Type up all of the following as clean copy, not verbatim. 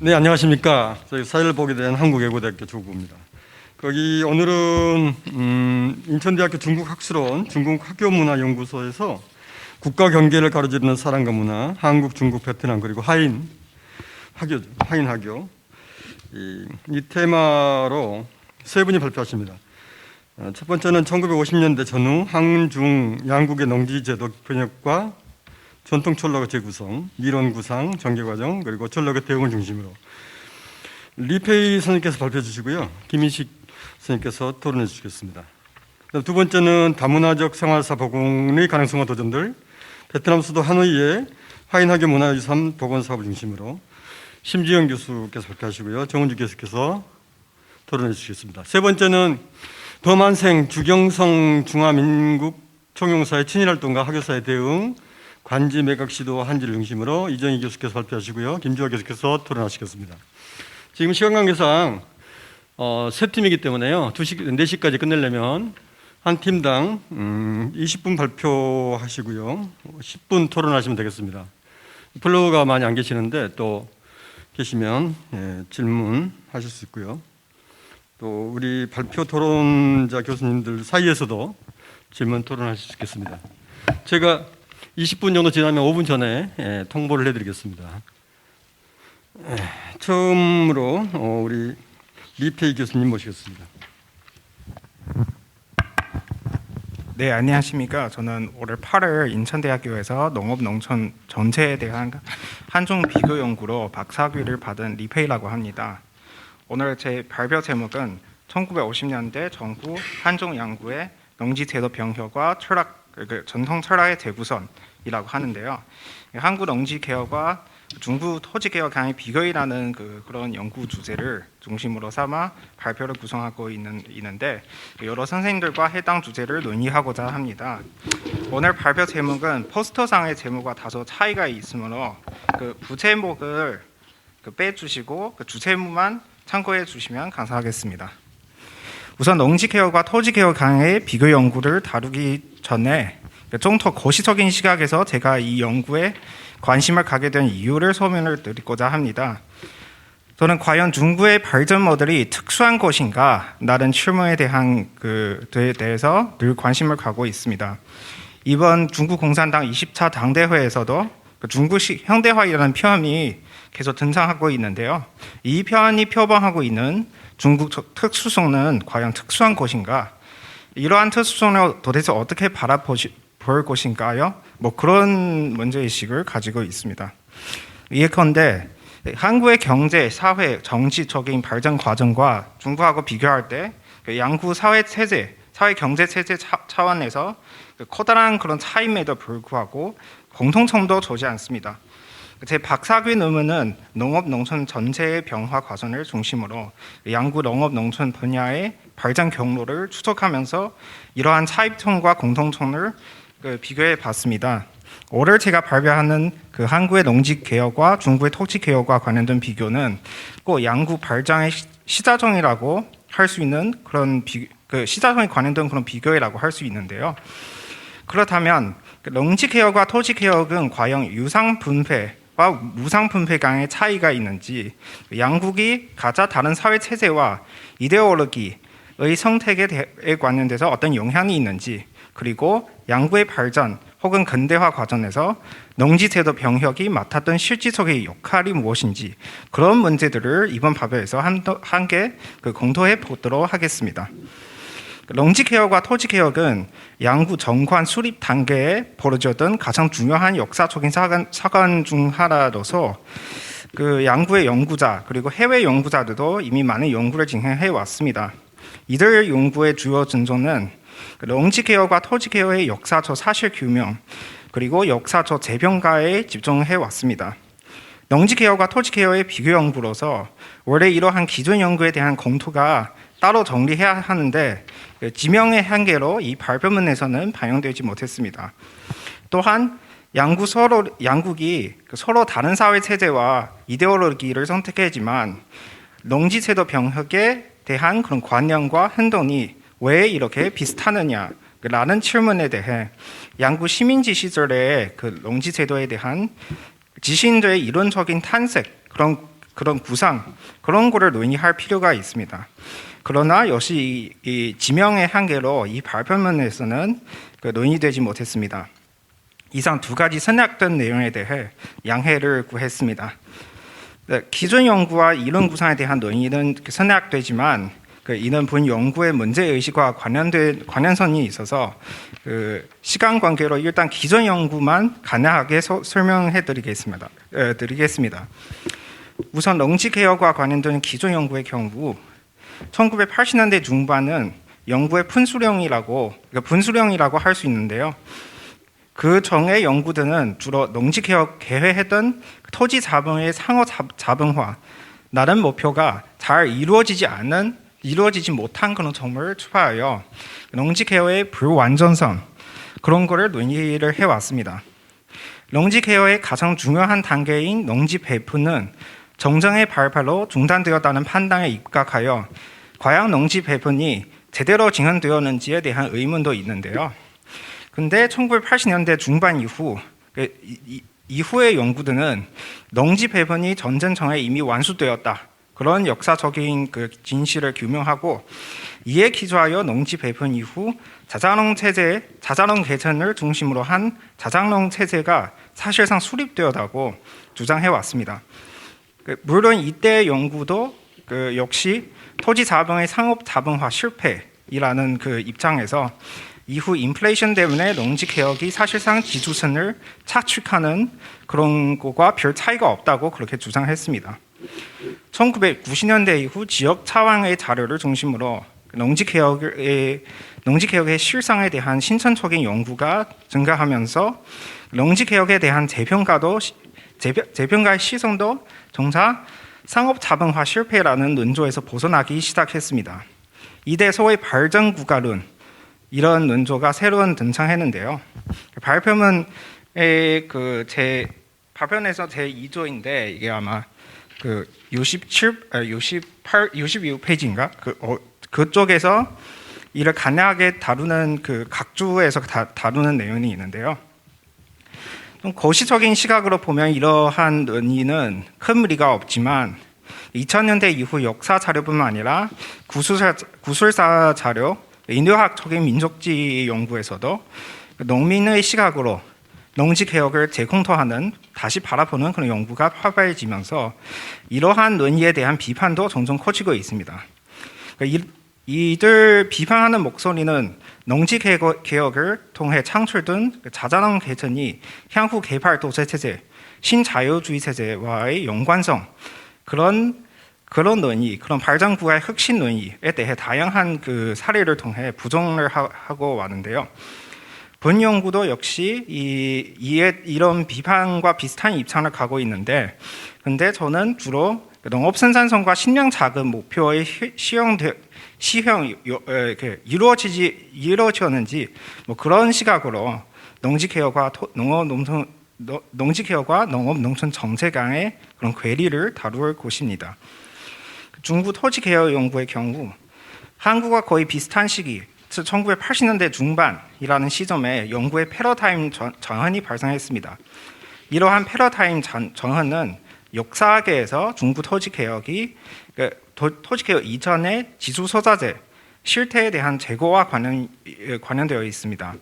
네, 안녕하십니까. 저희 사회를 보게 된 한국외고대학교 조국입니다. 오늘은 인천대학교 중국학술원 중국학교문화연구소에서 국가 경계를 가로지르는 사랑과 문화, 한국, 중국, 베트남 그리고 하인 학교 이 테마로 세 분이 발표하십니다. 첫 번째는 1950년대 전후 한중 양국의 농지제도 번역과 전통 철학의 재구성, 이론 구상, 전개과정 그리고 전략의 대응을 중심으로 리페이 선생님께서 발표해 주시고요. 김인식 선생님께서 토론해 주시겠습니다. 두 번째는 다문화적 생활사 복원의 가능성과 도전들, 베트남 수도 하노이의 하인학교 문화유산 복원 사업을 중심으로 심지영 교수께서 발표하시고요. 정은주 교수께서 토론해 주시겠습니다. 세 번째는 더만생 주경성 중화민국 총영사의 친일활동과 학교사의 대응, 관지 매각 시도 한지를 중심으로 이정희 교수께서 발표하시고요. 김주화 교수께서 토론하시겠습니다. 지금 시간 관계상 세 팀이기 때문에요. 4시까지 끝내려면 한 팀당 20분 발표하시고요. 10분 토론하시면 되겠습니다. 플로우가 많이 안 계시는데 또 계시면 질문하실 수 있고요. 또 우리 발표 토론자 교수님들 사이에서도 질문 토론하실 수 있겠습니다. 제가 20분 정도 지나면 5분 전에 통보를 해드리겠습니다. 처음으로 우리 리페이 교수님 모시겠습니다. 네, 안녕하십니까. 저는 올해 8월 인천대학교에서 농업농촌 전체에 대한 한중 비교 연구로 박사학위를 받은 리페이라고 합니다. 오늘 제 발표 제목은 1950년대 정부 한중 양구의 농지제도 병혁과 전통 철학의 재구성이라고 하는데요. 한국 농지개혁과 중국 토지개혁 간의 비교이라는 그런 연구 주제를 중심으로 삼아 발표를 구성하고 있는데 여러 선생님들과 해당 주제를 논의하고자 합니다. 오늘 발표 제목은 포스터상의 제목과 다소 차이가 있으므로 부제목을 빼주시고 주제목만 참고해 주시면 감사하겠습니다. 우선 농지개혁과 토지개혁 간의 비교 연구를 다루기 전에 좀 더 거시적인 시각에서 제가 이 연구에 관심을 갖게 된 이유를 설명을 드리고자 합니다. 저는 과연 중국의 발전 모델이 특수한 것인가? 라는 질문에 대한 대해서 늘 관심을 갖고 있습니다. 이번 중국 공산당 20차 당대회에서도 중국식 현대화이라는 표현이 계속 등장하고 있는데요. 이 표현이 표방하고 있는 중국 특수성은 과연 특수한 것인가? 이러한 특수성을 도대체 어떻게 바라볼 것인가요? 그런 문제의식을 가지고 있습니다. 예컨대 한국의 경제, 사회, 정치적인 발전 과정과 중국하고 비교할 때 양국 사회 체제, 사회 경제 체제 차원에서 커다란 그런 차이임에도 불구하고 공통점도 좋지 않습니다. 제 박사학위 논문은 농업 농촌 전체의 변화 과정을 중심으로 양국 농업 농촌 분야의 발전 경로를 추적하면서 이러한 차이점과 공통점을 비교해 봤습니다. 오늘 제가 발표하는 한국의 농지 개혁과 중국의 토지 개혁과 관련된 비교는 꼭 양국 발전의 시작점이라고 할 수 있는 그런 시작점에 관련된 그런 비교라고 할 수 있는데요. 그렇다면 농지 개혁과 토지 개혁은 과연 유상 분배와 무상 분배 간의 차이가 있는지, 양국이 각자 다른 사회 체제와 이데올로기의 선택에 관련돼서 어떤 영향이 있는지, 그리고 양국의 발전 혹은 근대화 과정에서 농지제도 병혁이 맡았던 실질적인 역할이 무엇인지 그런 문제들을 이번 발표에서 함께 공토해 보도록 하겠습니다. 농지개혁과 토지개혁은 양국 정관 수립 단계에 벌어졌던 가장 중요한 역사적인 사건 중 하나로서 양국의 연구자 그리고 해외 연구자들도 이미 많은 연구를 진행해 왔습니다. 이들 연구의 주요 전조는 농지개혁과 토지개혁의 역사적 사실 규명 그리고 역사적 재평가에 집중해 왔습니다. 농지개혁과 토지개혁의 비교 연구로서 원래 이러한 기존 연구에 대한 공토가 따로 정리해야 하는데 지명의 한계로 이 발표문에서는 반영되지 못했습니다. 또한 양국이 서로 다른 사회 체제와 이데올로기를 선택했지만 농지제도 병혁에 대한 그런 관념과 행동이 왜 이렇게 비슷하느냐라는 질문에 대해 양국 식민지 시절의 농지제도에 대한 지식인들의 이론적인 탐색 그런 구상 그런 거를 논의할 필요가 있습니다. 그러나 역시 이 지명의 한계로 이 발표문에서는 논의되지 못했습니다. 이상 두 가지 생략된 내용에 대해 양해를 구했습니다. 기존 연구와 이론 구상에 대한 논의는 생략되지만 이는 본 연구의 문제 의식과 관련성이 있어서 시간 관계로 일단 기존 연구만 간략하게 설명해 드리겠습니다. 우선 렁지 개혁과 관련된 기존 연구의 경우 1980년대 중반은 연구의 분수령이라고 할 수 있는데요. 그 전의 연구들은 주로 농지 개혁 계획했던 토지 자본의 상호 자본화라는 목표가 잘 이루어지지 못한 그런 점을 추가하여 농지 개혁의 불완전성 그런 거를 논의를 해왔습니다. 농지 개혁의 가장 중요한 단계인 농지 배분은 정정의 발표로 중단되었다는 판단에 입각하여 과연 농지 배분이 제대로 진행되었는지에 대한 의문도 있는데요. 근데 1980년대 중반 이후의 연구들은 농지 배분이 전쟁 전에 이미 완수되었다. 그런 역사적인 진실을 규명하고 이에 기초하여 농지 배분 이후 자자농 개천을 중심으로 한 자장농 체제가 사실상 수립되었다고 주장해 왔습니다. 물론 이때 연구도 역시 토지 자본의 상업 자본화 실패이라는 입장에서 이후 인플레이션 때문에 농지 개혁이 사실상 지주선을 착취하는 그런 것과 별 차이가 없다고 그렇게 주장했습니다. 1990년대 이후 지역 차원의 자료를 중심으로 농지 개혁의 실상에 대한 신천적인 연구가 증가하면서 농지 개혁에 대한 재평가의 시선도 정작 상업 자본화 실패라는 논조에서 벗어나기 시작했습니다. 이때 소위 발전 구가론 이런 논조가 새로운 등장했는데요. 발표문의 발표문에서 제 2조인데 이게 아마 62페이지인가 그쪽에서 이를 간략하게 다루는 각주에서 다루는 내용이 있는데요. 좀 거시적인 시각으로 보면 이러한 논의는 큰 무리가 없지만 2000년대 이후 역사 자료뿐만 아니라 구술사 자료, 인류학적인 민족지 연구에서도 농민의 시각으로 농지 개혁을 재검토하는 다시 바라보는 그런 연구가 활발해지면서 이러한 논의에 대한 비판도 점점 커지고 있습니다. 이들 비판하는 목소리는 농지 개혁을 통해 창출된 자자농 개천이 향후 개발 도시 체제, 신자유주의 체제와의 연관성 그런 논의, 그런 발전구의 혁신 논의에 대해 다양한 사례를 통해 부정을 하고 왔는데요. 본 연구도 역시 이런 비판과 비슷한 입장을 가고 있는데, 근데 저는 주로 농업 생산성과 식량 자급 목표의 시행이 이루어졌는지 그런 시각으로 농지 개혁과 농업 농촌 정책 간의 그런 괴리를 다룰 것입니다. 중국 토지 개혁 연구의 경우 한국과 거의 비슷한 시기, 1980년대 중반이라는 시점에 연구의 패러다임 전환이 발생했습니다. 이러한 패러다임 전환은 역사계에서 중국 토지 개혁이 토지 개혁 이전의 지주소자재 실태에 대한 재고와 관련되어 있습니다.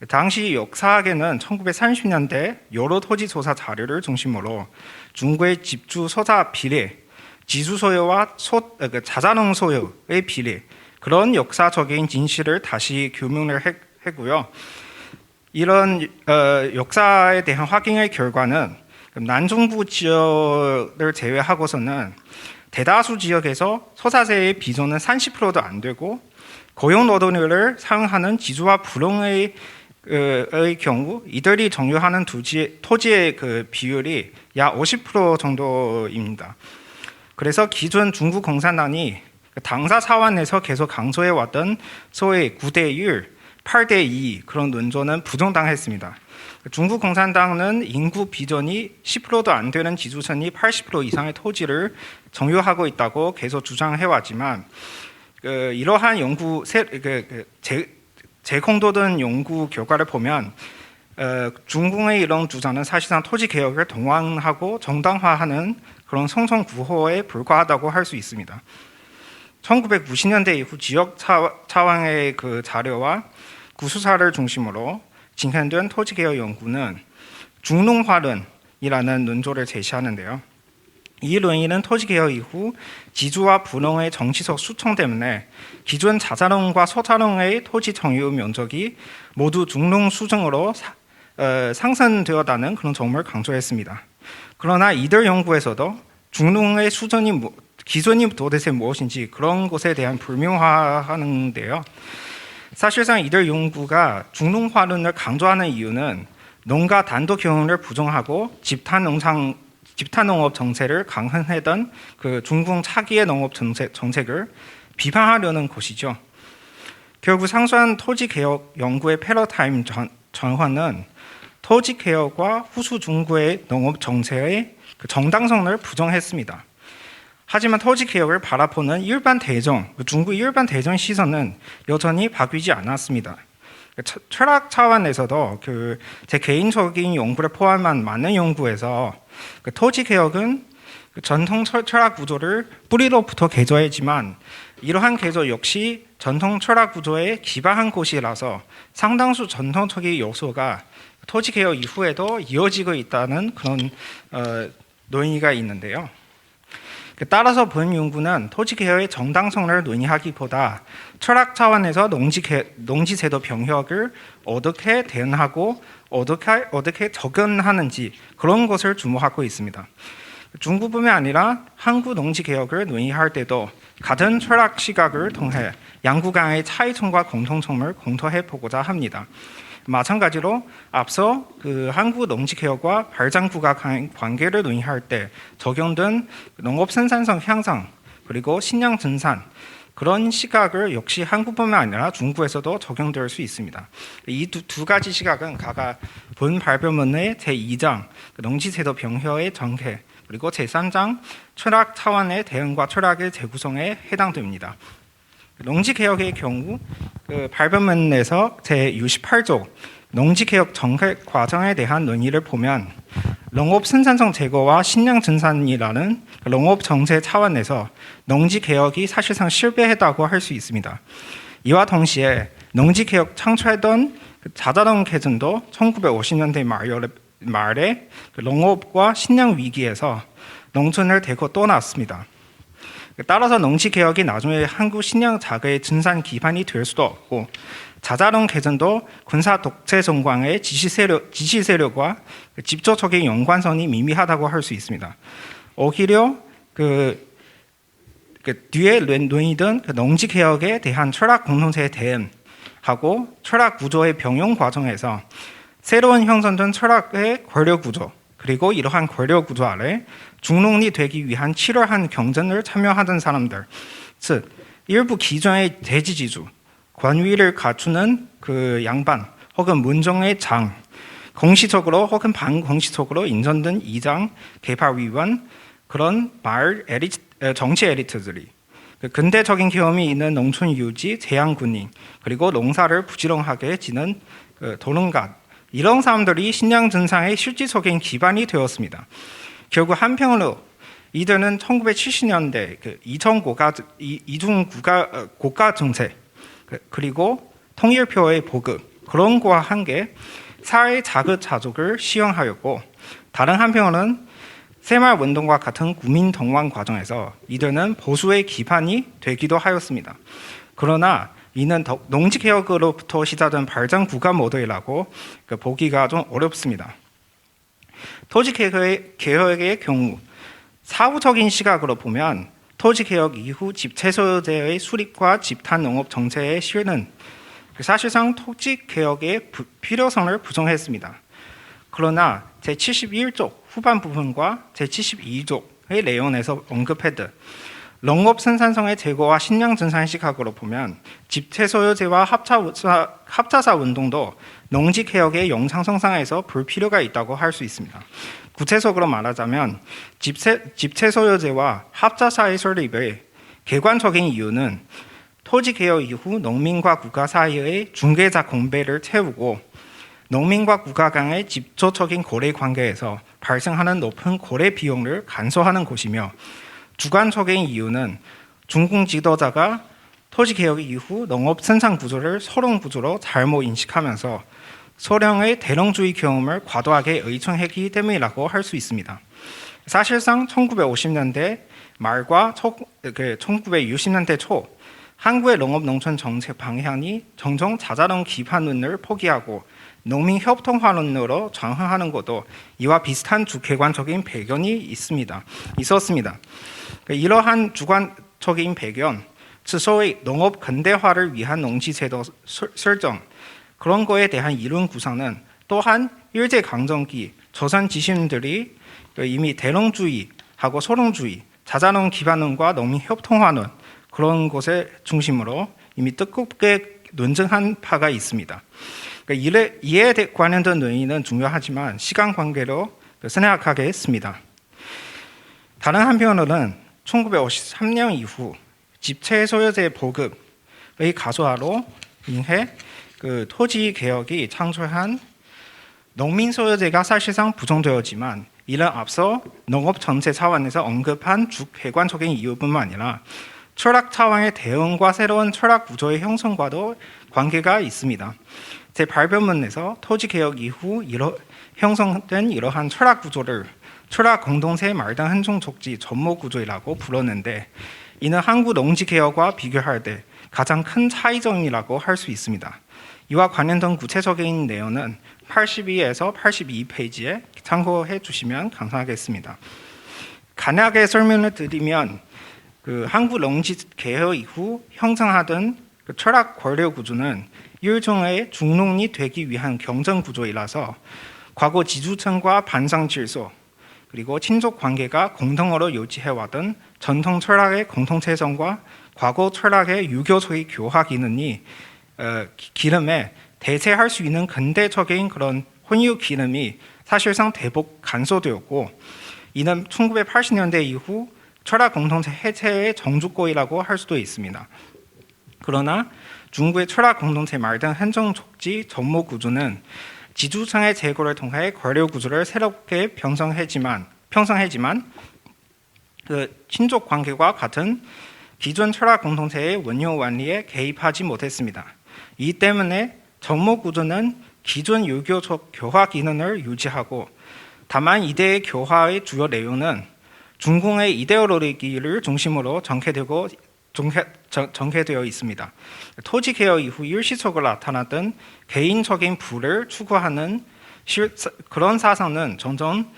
당시 역사학에는 1930년대 여러 토지 조사 자료를 중심으로 중국의 집주 소자 비례, 지주 소유와 자자농 소유의 비례 그런 역사적인 진실을 다시 규명을 했고요. 이런 역사에 대한 확인의 결과는 남중부 지역을 제외하고서는 대다수 지역에서 소자재의 비중은 30%도 안 되고 고용 노동력을 사용하는 지주와 불용의 경우 이들이 점유하는 토지의 비율이 약 50% 정도입니다. 그래서 기존 중국 공산당이 당사 사원에서 계속 강조해왔던 소위 9대1, 8대2 그런 논조는 부정당했습니다. 중국 공산당은 인구 비전이 10%도 안 되는 지주선이 80% 이상의 토지를 점유하고 있다고 계속 주장해왔지만 이러한 연구 재공도된 연구 결과를 보면 중궁의 이런 주장은 사실상 토지 개혁을 동원하고 정당화하는 그런 성선 구호에 불과하다고 할 수 있습니다. 1990년대 이후 지역 차원의 그 자료와 구수사를 중심으로 진행된 토지 개혁 연구는 중농화론이라는 논조를 제시하는데요. 이 논의는 토지 개혁 이후 지주와 분홍의 정치적 수청 때문에 기존 자자농과 소자농의 토지 정유 면적이 모두 중농 수준으로 상승되었다는 그런 점을 강조했습니다. 그러나 이들 연구에서도 중농의 수준이 기존이 도대체 무엇인지 그런 것에 대한 불명하는데요. 사실상 이들 연구가 중농화론을 강조하는 이유는 농가 단독 경영을 부정하고 집단농업 정책을 강행하던 그 중궁 차기의 농업 정책을 비판하려는 것이죠. 결국 상수한 토지 개혁 연구의 패러다임 전환은 토지 개혁과 후수 중구의 농업 정책의 그 정당성을 부정했습니다. 하지만 토지 개혁을 바라보는 일반 대정, 중구 일반 대정 시선은 여전히 바뀌지 않았습니다. 철학 차원에서도 제 개인적인 연구를 포함한 많은 연구에서 토지 개혁은 전통 철학 구조를 뿌리로부터 개조했지만 이러한 개조 역시 전통 철학 구조에 기반한 것이라서 상당수 전통적인 요소가 토지 개혁 이후에도 이어지고 있다는 그런 논의가 있는데요. 따라서 본 연구는 토지 개혁의 정당성을 논의하기보다 철학 차원에서 농지 제도 병역을 어떻게 대응하고 어떻게 적용하는지 그런 것을 주목하고 있습니다. 중구뿐만 아니라 한국 농지 개혁을 논의할 때도 같은 철학 시각을 통해 양구간의 차이점과 공통점을 공통해 보고자 합니다. 마찬가지로 앞서 그 한국 농지 개혁과 발장구가 관계를 논의할 때 적용된 농업 생산성 향상 그리고 식량 증산 그런 시각을 역시 한국뿐만 아니라 중국에서도 적용될 수 있습니다. 이 두 가지 시각은 각각 본 발표문의 제2장 농지제도 병효의 전개 그리고 제3장 철학 차원의 대응과 철학의 재구성에 해당됩니다. 농지개혁의 경우 그 발표문에서 제68조 농지개혁 전개 과정에 대한 논의를 보면 농업 생산성 제고와 식량 증산이라는 농업 정책 차원에서 농지개혁이 사실상 실패했다고 할 수 있습니다. 이와 동시에 농지개혁 창출했던 자자농 개선도 1950년대 말에 농업과 식량 위기에서 농촌을 대거 떠났습니다. 따라서 농지개혁이 나중에 한국 식량 자금의 증산 기반이 될 수도 없고 자자농 개선도 군사 독재 정권의 지시 세력과 직접적인 연관성이 미미하다고 할 수 있습니다. 오히려 뒤에 논의된 농지개혁에 대한 철학 공동체에 대응하고 철학 구조의 병용 과정에서 새로운 형성된 철학의 권력 구조 그리고 이러한 권력 구조 아래 중농이 되기 위한 치열한 경쟁을 참여하던 사람들, 즉 일부 기존의 대지지주, 권위를 갖추는 그 양반 혹은 문정의 장, 공식적으로 혹은 반공식적으로 인정된 이장, 개발위원 그런 정치 에리트들이 근대적인 경험이 있는 농촌 유지, 제양군인 그리고 농사를 부지런하게 지는 도농가 이런 사람들이 식량 증산의 실질적인 기반이 되었습니다. 결국 한편으로 이들은 1970년대 이중 고가 정책 그리고 통일표의 보급 그런 거와 함께 사회 자급자족을 시행하였고 다른 한편으로는 새마을운동과 같은 국민 동원 과정에서 이들은 보수의 기반이 되기도 하였습니다. 그러나 이는 농지개혁으로부터 시작된 발전 구간 모델이라고 보기가 좀 어렵습니다. 토지개혁의 경우 사후적인 시각으로 보면 토지개혁 이후 집채소유제의 수립과 집단농업 정책의 실현은 사실상 토지개혁의 필요성을 부정했습니다. 그러나 제71조 후반 부분과 제72조의 내용에서 언급했듯 농업 생산성의 제고와 식량 증산 시각으로 보면 집채소유제와 합자사 운동도 농지개혁의 영상성상에서 불필요가 있다고 할 수 있습니다. 구체적으로 말하자면 집채소유제와 합자사의 설립의 객관적인 이유는 토지개혁 이후 농민과 국가 사이의 중개자 공백을 채우고 농민과 국가 간의 직접적인 거래 관계에서 발생하는 높은 거래 비용을 간소화하는 곳이며 주관적인 이유는 중국 지도자가 토지개혁 이후 농업 생산 구조를 소령 구조로 잘못 인식하면서 소령의 대농주의 경험을 과도하게 의존했기 때문이라고 할 수 있습니다. 사실상 1950년대 말과 1960년대 초 한국의 농업 농촌 정책 방향이 종종 자자농 기반론을 포기하고 농민 협동화론으로 전환하는 것도 이와 비슷한 주객관적인 배경이 있었습니다. 이러한 주관적인 배경, 즉 소위 농업 근대화를 위한 농지제도 설정, 그런 거에 대한 이론 구상은 또한 일제강점기 조선 지식인들이 이미 대농주의하고 소농주의, 자자농 기반론과 농민 협동화론 그런 곳에 중심으로 이미 뜨겁게 논증한 바가 있습니다. 이에 관련된 논의는 중요하지만 시간 관계로 생략하게 했습니다. 다른 한편으로는 1953년 이후 집체 소유재 보급의 가소화로 인해 토지 개혁이 창조한 농민 소유재가 사실상 부정되었지만 이는 앞서 농업 전체 차원에서 언급한 주객관적인 이유뿐만 아니라 철학 차원의 대응과 새로운 철학 구조의 형성과도 관계가 있습니다. 제 발표문에서 토지개혁 이후 형성된 이러한 철학 구조를 철학 공동체 말단 한종 족지 전모 구조라고 불렀는데 이는 한국 농지개혁과 비교할 때 가장 큰 차이점이라고 할 수 있습니다. 이와 관련된 구체적인 내용은 82에서 82페이지에 참고해 주시면 감사하겠습니다. 간략하게 설명을 드리면 한국 농지 개혁 이후 형성하던 철학 권력 구조는 일종의 중농이 되기 위한 경쟁 구조이라서 과거 지주층과 반상 질서 그리고 친족 관계가 공동으로 유지해왔던 전통 철학의 공통체성과 과거 철학의 유교적인 교화 기능이 기름에 대체할 수 있는 근대적인 그런 혼유 기능이 사실상 대폭 간소되었고 이는 1980년대 이후 철학 공동체 해체의 정주거이라고 할 수도 있습니다. 그러나 중국의 철학 공동체 말등 한정 족지 전모 구조는 지주층의 제고를 통해 권력 구조를 새롭게 편성했지만 친족 관계와 같은 기존 철학 공동체의 원료 원리에 개입하지 못했습니다. 이 때문에 전모 구조는 기존 유교적 교화 기능을 유지하고 다만 이대의 교화의 주요 내용은 중공의 이데올로기를 중심으로 전개되어 있습니다. 토지개혁 이후 일시적으로 나타났던 개인적인 부를 추구하는 그런 사상은 점점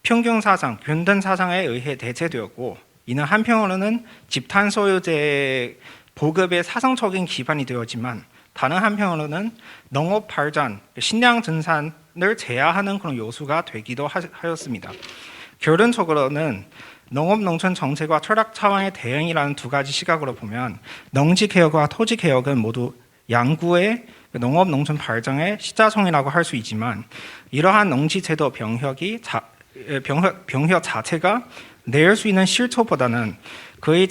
평균 사상, 균등 사상에 의해 대체되었고 이는 한편으로는 집단 소유재 보급의 사상적인 기반이 되었지만 다른 한편으로는 농업 발전, 식량 증산을 제한하는 그런 요소가 되기도 하였습니다. 결론적으로는 농업 농촌 정책과 철학 차원의 대응이라는 두 가지 시각으로 보면 농지 개혁과 토지 개혁은 모두 양구의 농업 농촌 발전의 시자성이라고 할 수 있지만 이러한 농지 제도 병혁 자체가 낼 수 있는 실효보다는 그의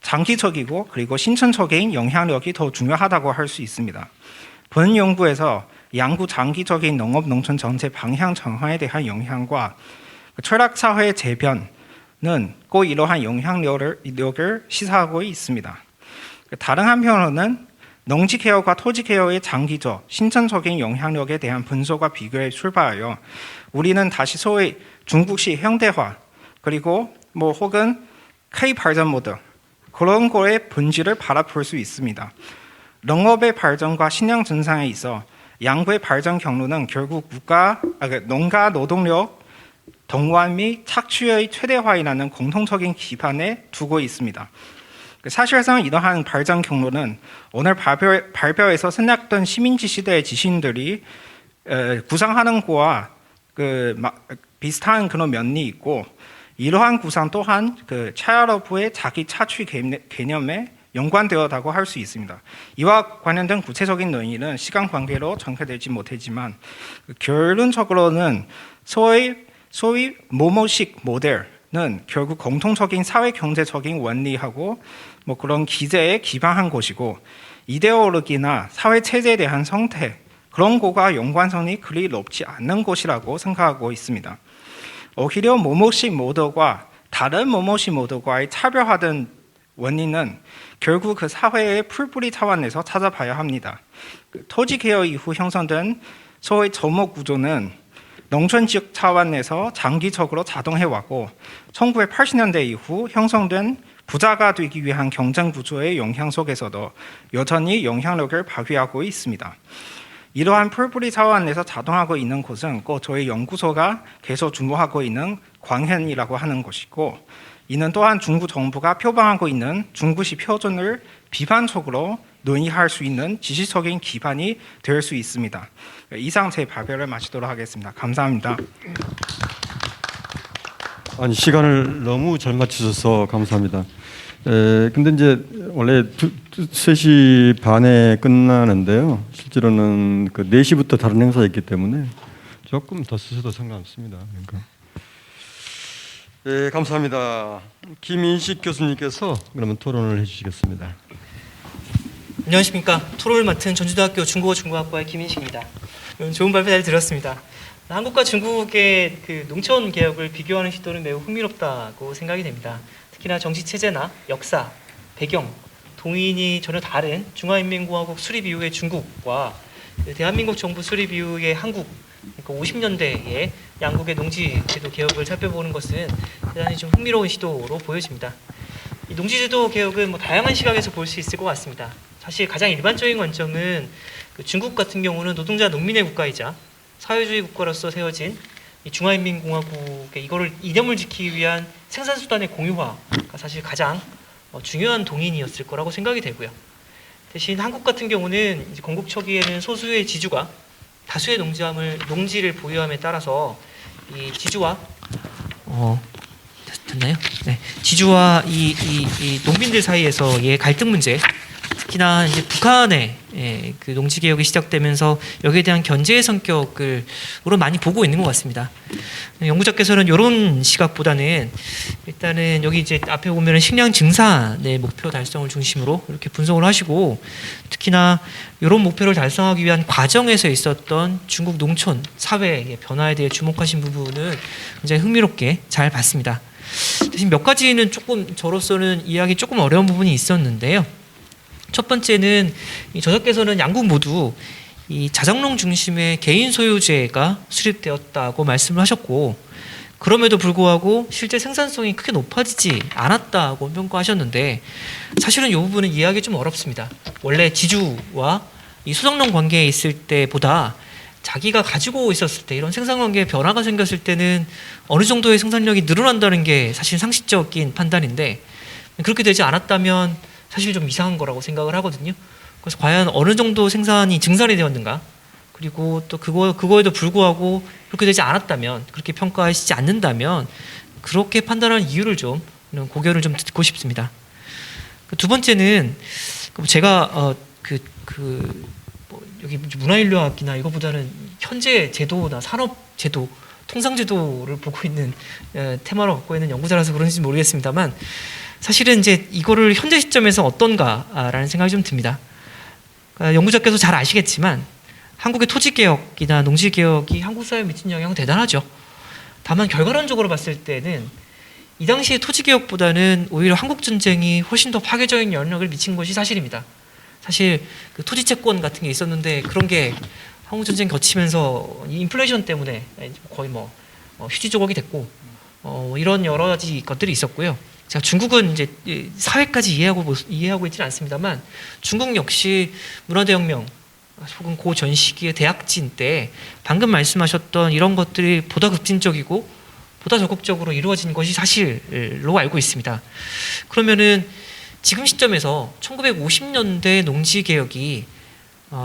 장기적이고 그리고 신천적인 영향력이 더 중요하다고 할 수 있습니다. 본 연구에서 양구 장기적인 농업 농촌 정책 방향 전환에 대한 영향과 철학 사회의 재변은 꼭 이러한 영향력을 시사하고 있습니다. 다른 한편으로는 농지 개혁과 토지 개혁의 장기적 신천적인 영향력에 대한 분석과 비교에 출발하여 우리는 다시 소위 중국식 현대화 그리고 혹은 K 발전 모드 그런 거의 본질을 바라볼 수 있습니다. 농업의 발전과 식량 증산에 있어 양구의 발전 경로는 결국 농가 노동력 동원 및 착취의 최대화이라는 공통적인 기반에 두고 있습니다. 사실상 이러한 발전 경로는 오늘 발표에서 생략된 시민지 시대의 지식인들이 구상하는 거와 비슷한 그런 면이 있고 이러한 구상 또한 차야러프의 자기 차취 개념에 연관되었다고 할 수 있습니다. 이와 관련된 구체적인 논의는 시간 관계로 전개되지 못했지만 결론적으로는 소위 모모식 모델은 결국 공통적인 사회 경제적인 원리하고 그런 기제에 기반한 것이고 이데올로기나 사회 체제에 대한 성태 그런 거가 연관성이 그리 높지 않는 것이라고 생각하고 있습니다. 오히려 모모시 모델과 다른 모모시 모델과의 차별화된 원인은 결국 그 사회의 풀뿌리 차원에서 찾아봐야 합니다. 토지 개혁 이후 형성된 소의 저목 구조는 농촌 지역 차원에서 장기적으로 작동해왔고 1980년대 이후 형성된 부자가 되기 위한 경쟁 구조의 영향 속에서도 여전히 영향력을 발휘하고 있습니다. 이러한 풀뿌리 차원에서 작동하고 있는 곳은 꼭 저희 연구소가 계속 주목하고 있는 광현이라고 하는 것이고, 이는 또한 중국 정부가 표방하고 있는 중국식 표준을 비판적으로 논의할 수 있는 지식적인 기반이 될 수 있습니다. 이상 제 발표를 마치도록 하겠습니다. 감사합니다. 아니, 시간을 너무 잘 맞추셔서 감사합니다. 근데 이제 원래 3시 반에 끝나는데요. 실제로는 그 4시부터 다른 행사가 있기 때문에 조금 더 쓰셔도 상관없습니다. 그러니까. 네, 감사합니다. 김인식 교수님께서 그러면 토론을 해주시겠습니다. 안녕하십니까. 토론을 맡은 전주대학교 중국어중국학과의 김인식입니다. 좋은 발표 잘 들었습니다. 한국과 중국의 그 농촌 개혁을 비교하는 시도는 매우 흥미롭다고 생각이 됩니다. 특히나 정치 체제나 역사, 배경, 동인이 전혀 다른 중화인민공화국 수립 이후의 중국과 대한민국 정부 수립 이후의 한국, 그러니까 50년대의 양국의 농지제도 개혁을 살펴보는 것은 대단히 좀 흥미로운 시도로 보여집니다. 이 농지제도 개혁은 다양한 시각에서 볼 수 있을 것 같습니다. 사실 가장 일반적인 관점은 중국 같은 경우는 노동자 농민의 국가이자 사회주의 국가로서 세워진 이 중화인민공화국의 이거를 이념을 지키기 위한 생산수단의 공유화가 사실 가장 중요한 동인이었을 거라고 생각이 되고요. 대신 한국 같은 경우는 이제 건국 초기에는 소수의 지주가 다수의 농지를 보유함에 따라서 이 지주와 됐나요? 네, 지주와 이 농민들 사이에서의 갈등 문제, 특히나 이제 북한의 그 농지 개혁이 시작되면서 여기에 대한 견제의 성격을 많이 보고 있는 것 같습니다. 연구자께서는 이런 시각보다는 일단은 여기 이제 앞에 보면은 식량 증산의 목표 달성을 중심으로 이렇게 분석을 하시고, 특히나 이런 목표를 달성하기 위한 과정에서 있었던 중국 농촌 사회의 변화에 대해 주목하신 부분은 굉장히 흥미롭게 잘 봤습니다. 대신 몇 가지는 조금 저로서는 이해하기 조금 어려운 부분이 있었는데요. 첫 번째는 이 저자께서는 양국 모두 이 자정농 중심의 개인 소유제가 수립되었다고 말씀을 하셨고, 그럼에도 불구하고 실제 생산성이 크게 높아지지 않았다고 평가하셨는데, 사실은 이 부분은 이해하기 좀 어렵습니다. 원래 지주와 이 소정농 관계에 있을 때보다 자기가 가지고 있었을 때 이런 생산 관계에 변화가 생겼을 때는 어느 정도의 생산력이 늘어난다는 게 사실 상식적인 판단인데, 그렇게 되지 않았다면 사실 좀 이상한 거라고 생각을 하거든요. 그래서 과연 어느 정도 생산이 증산이 되었는가, 그리고 또 그거에도 불구하고 그렇게 되지 않았다면, 그렇게 평가하시지 않는다면 그렇게 판단하는 이유를 좀 고견을 좀 듣고 싶습니다. 두 번째는 제가 여기 문화인류학이나 이거보다는 현재 제도나 산업제도, 통상제도를 보고 있는 테마로 갖고 있는 연구자라서 그런지 모르겠습니다만, 사실은 이제 이거를 현재 시점에서 어떤가라는 생각이 좀 듭니다. 연구자께서 잘 아시겠지만 한국의 토지개혁이나 농지개혁이 한국 사회에 미친 영향은 대단하죠. 다만 결과론적으로 봤을 때는 이 당시의 토지개혁보다는 오히려 한국전쟁이 훨씬 더 파괴적인 영향력을 미친 것이 사실입니다. 사실 그 토지채권 같은 게 있었는데, 그런 게 한국전쟁 거치면서 이 인플레이션 때문에 거의 휴지 조각이 됐고, 이런 여러 가지 것들이 있었고요. 자, 중국은 이제 사회까지 이해하고 있지는 않습니다만, 중국 역시 문화대혁명 혹은 그 전 시기의 대약진 때 방금 말씀하셨던 이런 것들이 보다 급진적이고 보다 적극적으로 이루어진 것이 사실로 알고 있습니다. 그러면은 지금 시점에서 1950년대 농지 개혁이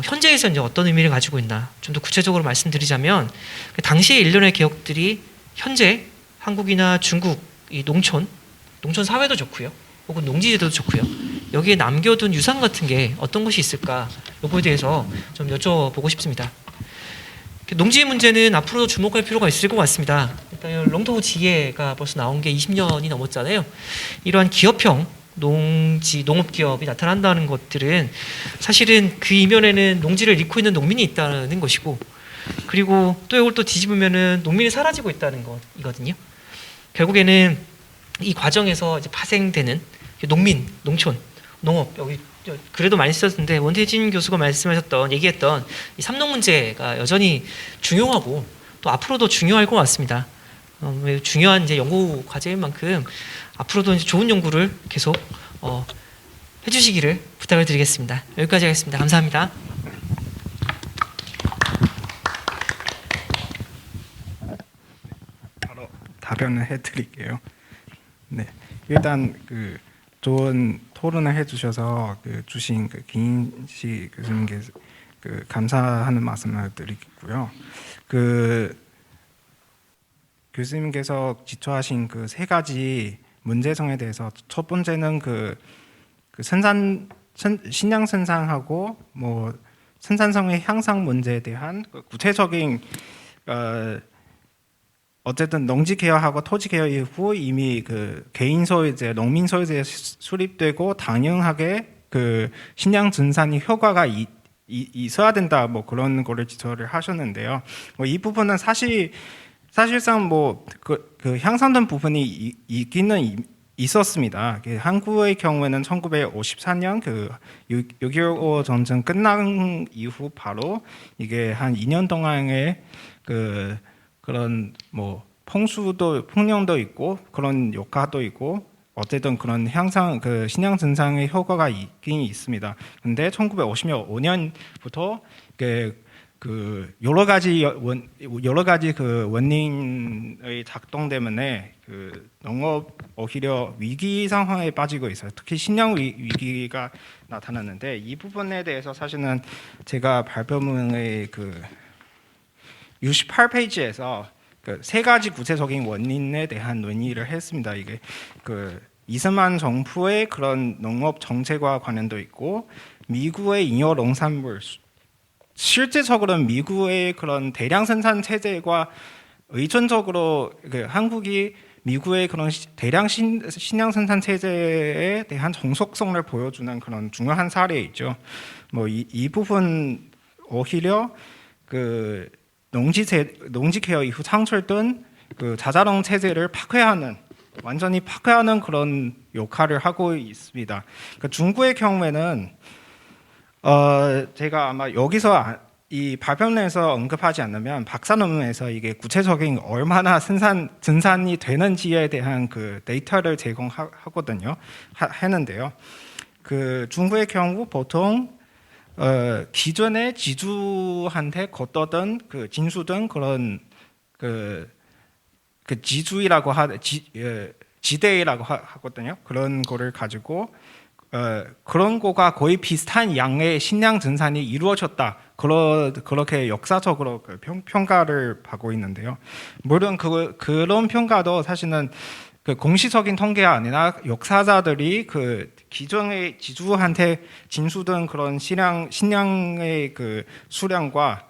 현재에서 이제 어떤 의미를 가지고 있나 좀 더 구체적으로 말씀드리자면, 당시의 일련의 개혁들이 현재 한국이나 중국 이 농촌 사회도 좋고요, 혹은 농지제도도 좋고요, 여기에 남겨둔 유산 같은 게 어떤 것이 있을까, 요거에 대해서 좀 여쭤보고 싶습니다. 농지 문제는 앞으로도 주목할 필요가 있을 것 같습니다. 일단 롱토우 지혜가 벌써 나온 게 20년이 넘었잖아요. 이러한 기업형 농업기업이 나타난다는 것들은 사실은 그 이면에는 농지를 잃고 있는 농민이 있다는 것이고, 그리고 또 이걸 또 뒤집으면은 농민이 사라지고 있다는 것이거든요. 결국에는 이 과정에서 이제 파생되는 농민, 농촌, 농업, 여기 그래도 많이 썼는데 원태진 교수가 얘기했던 이 삼농 문제가 여전히 중요하고 또 앞으로도 중요할 것 같습니다. 중요한 이제 연구 과제인 만큼 앞으로도 이제 좋은 연구를 계속 해주시기를 부탁을 드리겠습니다. 여기까지 하겠습니다. 감사합니다. 바로 답변을 해드릴게요. 네, 일단 그 좋은 토론을 해주셔서 주신 김인식 교수님께 감사하는 말씀을 드리고요. 교수님께서 지적하신 그 세 가지 문제성에 대해서 첫 번째는 식량 생산하고 뭐 생산성의 향상 문제에 대한 구체적인 어쨌든 농지 개혁하고 토지 개혁 이후 이미 개인 소유재, 농민 소유재 수립되고 당연하게 식량 증산이 효과가 있어야 된다, 뭐 그런 거를 지적을 하셨는데요. 뭐 이 부분은 사실상 그 향상된 부분이 있기는 있었습니다. 한국의 경우에는 1954년 6.25 전쟁 끝난 이후 바로 이게 한 2년 동안의 그런 뭐 폭력도 있고 그런 효과도 있고 어쨌든 그런 식량 증산의 효과가 있긴 있습니다. 근데 1955년부터 여러 가지 원인의 작동 때문에 농업 오히려 위기 상황에 빠지고 있어요. 특히 식량 위기가 나타났는데 이 부분에 대해서 사실은 제가 발표문의 68페이지에서 세 가지 구체적인 원인에 대한 논의를 했습니다. 이게 이승만 정부의 그런 농업 정책과 관련도 있고 미국의 잉여 농산물 실제적으로는 미국의 그런 대량 생산 체제과 의존적으로 한국이 미국의 그런 대량 식량 생산 체제에 대한 정속성을 보여주는 그런 중요한 사례이죠. 뭐 이 부분 오히려 농지 개혁 이후 창출된 자자농 체제를 완전히 파괴하는 그런 역할을 하고 있습니다. 중국의 경우에는 제가 아마 여기서 이 발표문에서 언급하지 않으면 박사 논문에서 이게 구체적인 얼마나 증산이 되는지에 대한 데이터를 제공하거든요. 했는데요. 중국의 경우 보통 기존의 지주한테 걷어던 진수든 그런 지주이라고 지대라고 하거든요. 그런 거를 가지고 그런 거가 거의 비슷한 양의 식량 증산이 이루어졌다. 그렇게 역사적으로 평가를 받고 있는데요. 물론 그런 평가도 사실은 공식적인 통계가 아니라 역사자들이 기존의 지주한테 진수된 그런 식량의 수량과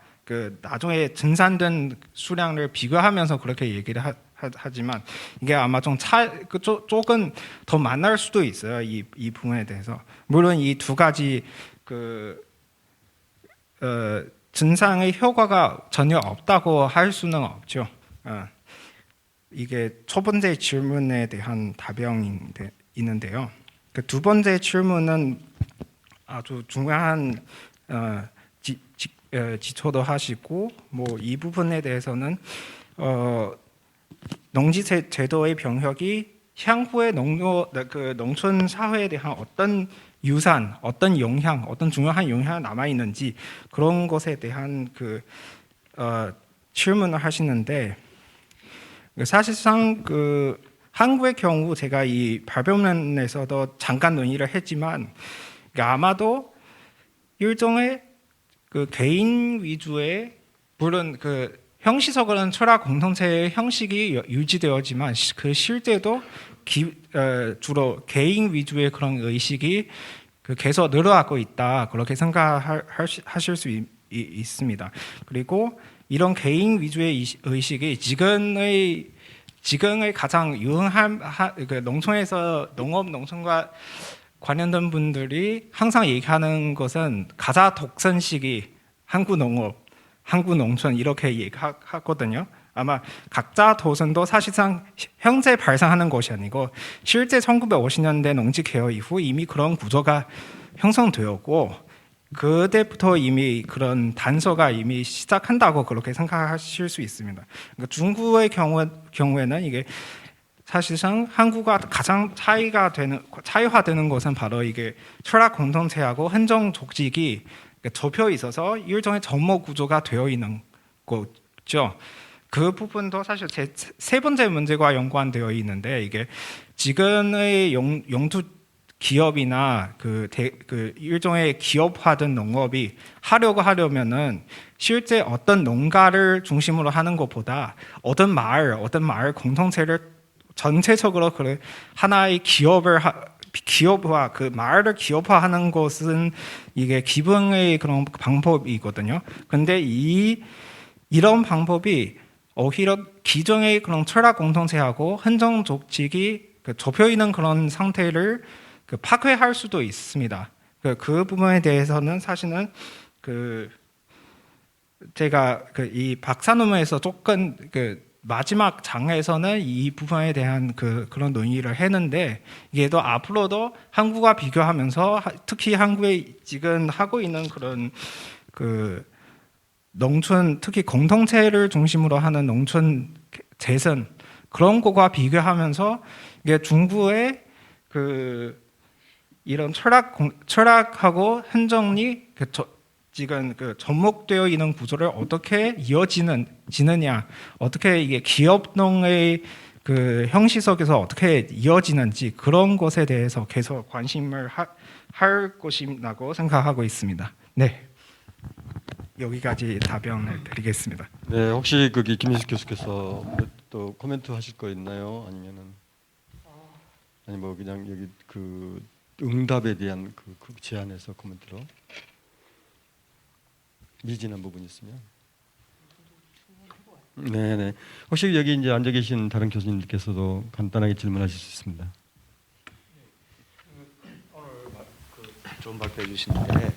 나중에 증산된 수량을 비교하면서 그렇게 얘기를 하지만 이게 아마 조금 더 만날 수도 있어요. 이 부분에 대해서. 물론 이 두 가지 증상의 효과가 전혀 없다고 할 수는 없죠. 이게 첫 번째 질문에 대한 답변이 있는데요. 두 번째 질문은 아주 중요한 지초도 하시고 뭐 이 부분에 대해서는 농지 제도의 병혁이 향후의 농촌 사회에 대한 어떤 유산, 어떤 영향, 어떤 중요한 영향이 남아 있는지 그런 것에 대한 질문을 하시는데 사실상 한국의 경우 제가 이 발표문에서도 잠깐 논의를 했지만 아마도 일종의 개인 위주의 물론 형식적으로는 철학 공동체의 형식이 유지되었지만 실제도 주로 개인 위주의 그런 의식이 계속 늘어나고 있다 그렇게 생각하실 수 있습니다. 그리고 이런 개인 위주의 의식이 지금의 지금의 가장 유행한 그 농촌에서 농촌과 관련된 분들이 항상 얘기하는 것은 가자 독선식이 한국 농업, 한국 농촌 이렇게 얘기하거든요. 아마 각자 도선도 사실상 현재 발생하는 것이 아니고 실제 1950년대 농지 개혁 이후 이미 그런 구조가 형성되었고 그때부터 이미 그런 단서가 이미 시작한다고 그렇게 생각하실 수 있습니다. 그러니까 중국의 경우에는 이게 사실상 한국과 가장 차이화되는 것은 바로 이게 철학 공동체하고 행정 조직이 접혀 있어서 일종의 접목 구조가 되어 있는 거죠. 그 부분도 사실 제 세 번째 문제와 연관되어 있는데 이게 지금의 영토 기업이나 그 일종의 기업화된 농업이 하려면은 실제 어떤 농가를 중심으로 하는 것보다 어떤 마을 공동체를 전체적으로 그 하나의 기업화 그 마을을 기업화하는 것은 이게 기본의 그런 방법이거든요. 근데 이런 방법이 오히려 기존의 그런 철학 공동체하고 행정 조직이 접혀 있는 그런 상태를 파괴할 수도 있습니다. 그 부분에 대해서는 사실은 제가 이 박사 논문에서 조금 마지막 장에서는 이 부분에 대한 그런 논의를 했는데 이게 또 앞으로도 한국과 비교하면서 특히 한국에 지금 하고 있는 그런 농촌 특히 공동체를 중심으로 하는 농촌 재선 그런 거와 비교하면서 이게 중국의 이런 철학하고 행정이 지금 접목되어 있는 구조를 어떻게 이어지느냐, 어떻게 이게 기업농의 형식 속에서 어떻게 이어지는지 그런 것에 대해서 계속 관심을 할 것이라고 생각하고 있습니다. 네, 여기까지 답변을 드리겠습니다. 네, 혹시 거기 김민숙 교수께서 또 코멘트 하실 거 있나요? 아니면은 아니 뭐 그냥 여기 응답에 대한 그 제안에서 코멘트로 미진한 부분이 있으면. 네네. 혹시 여기 이제 앉아 계신 다른 교수님들께서도 간단하게 질문하실 수 있습니다. 오늘 좋은 발표해 주시는데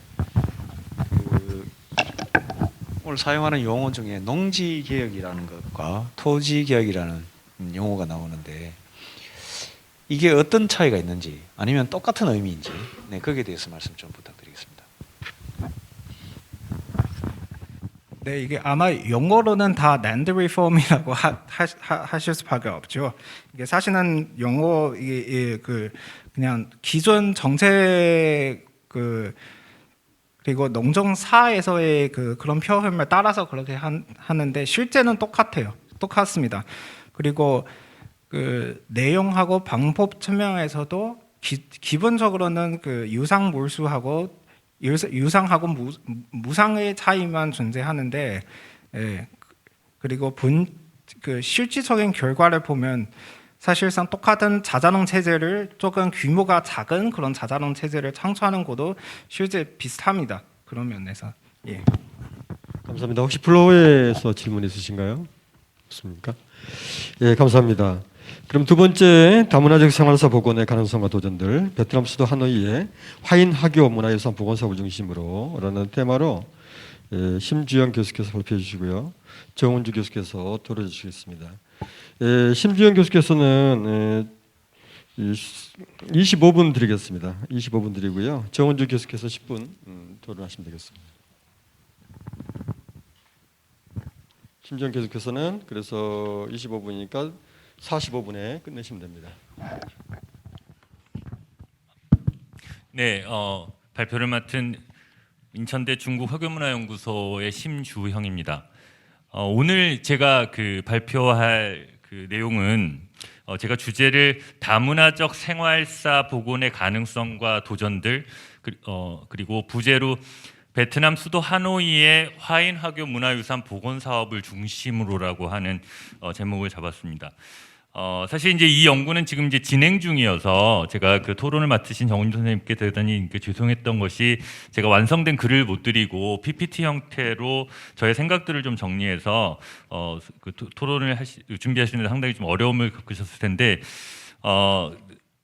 오늘 사용하는 용어 중에 농지 개혁이라는 것과 토지 개혁이라는 용어가 나오는데 이게 어떤 차이가 있는지 아니면 똑같은 의미인지 거기에 대해서 말씀 좀 부탁드리겠습니다. 네, 이게 아마 영어로는 다 land reform이라고 하실 수밖에 없죠. 이게 사실은 영어 이게 그냥 기존 정책 그리고 농정사에서의 그런 표현을 따라서 그렇게 하는데 실제는 똑같습니다. 그리고 내용하고 방법 측면에서도 기본적으로는 유상 몰수하고 유상하고 무상의 차이만 존재하는데, 그리고 실질적인 결과를 보면 사실상 똑같은 자자농 체제를 조금 규모가 작은 그런 자자농 체제를 창출하는 것도 실제 비슷합니다. 그런 면에서. 예. 감사합니다. 혹시 플로어에서 질문 있으신가요? 없습니까? 예, 감사합니다. 그럼 두 번째 다문화적 생활사 복원의 가능성과 도전들, 베트남 수도 하노이의 화인 학교 문화유산 복원 사업을 중심으로 라는 테마로 심주영 교수께서 발표해 주시고요. 정은주 교수께서 들어주시겠습니다. 심주영 교수께서는 25분 드리겠습니다. 25분 드리고요. 정은주 교수께서 10분 토론하시면 되겠습니다. 심주영 교수께서는 그래서 25분이니까 45분에 끝내시면 됩니다. 네, 발표를 맡은 인천대 중국학교문화연구소의 심주형입니다. 오늘 제가 발표할 내용은 제가 주제를 다문화적 생활사 복원의 가능성과 도전들 그리고 부제로 베트남 수도 하노이의 화인 학교 문화유산 복원 사업을 중심으로라고 하는 제목을 잡았습니다. 사실 이제 이 연구는 지금 이제 진행 중이어서 제가 그 토론을 맡으신 정훈 선생님께 대단히 죄송했던 것이 제가 완성된 글을 못 드리고 PPT 형태로 저의 생각들을 좀 정리해서 그 토론을 준비하시는데 상당히 좀 어려움을 겪으셨을 텐데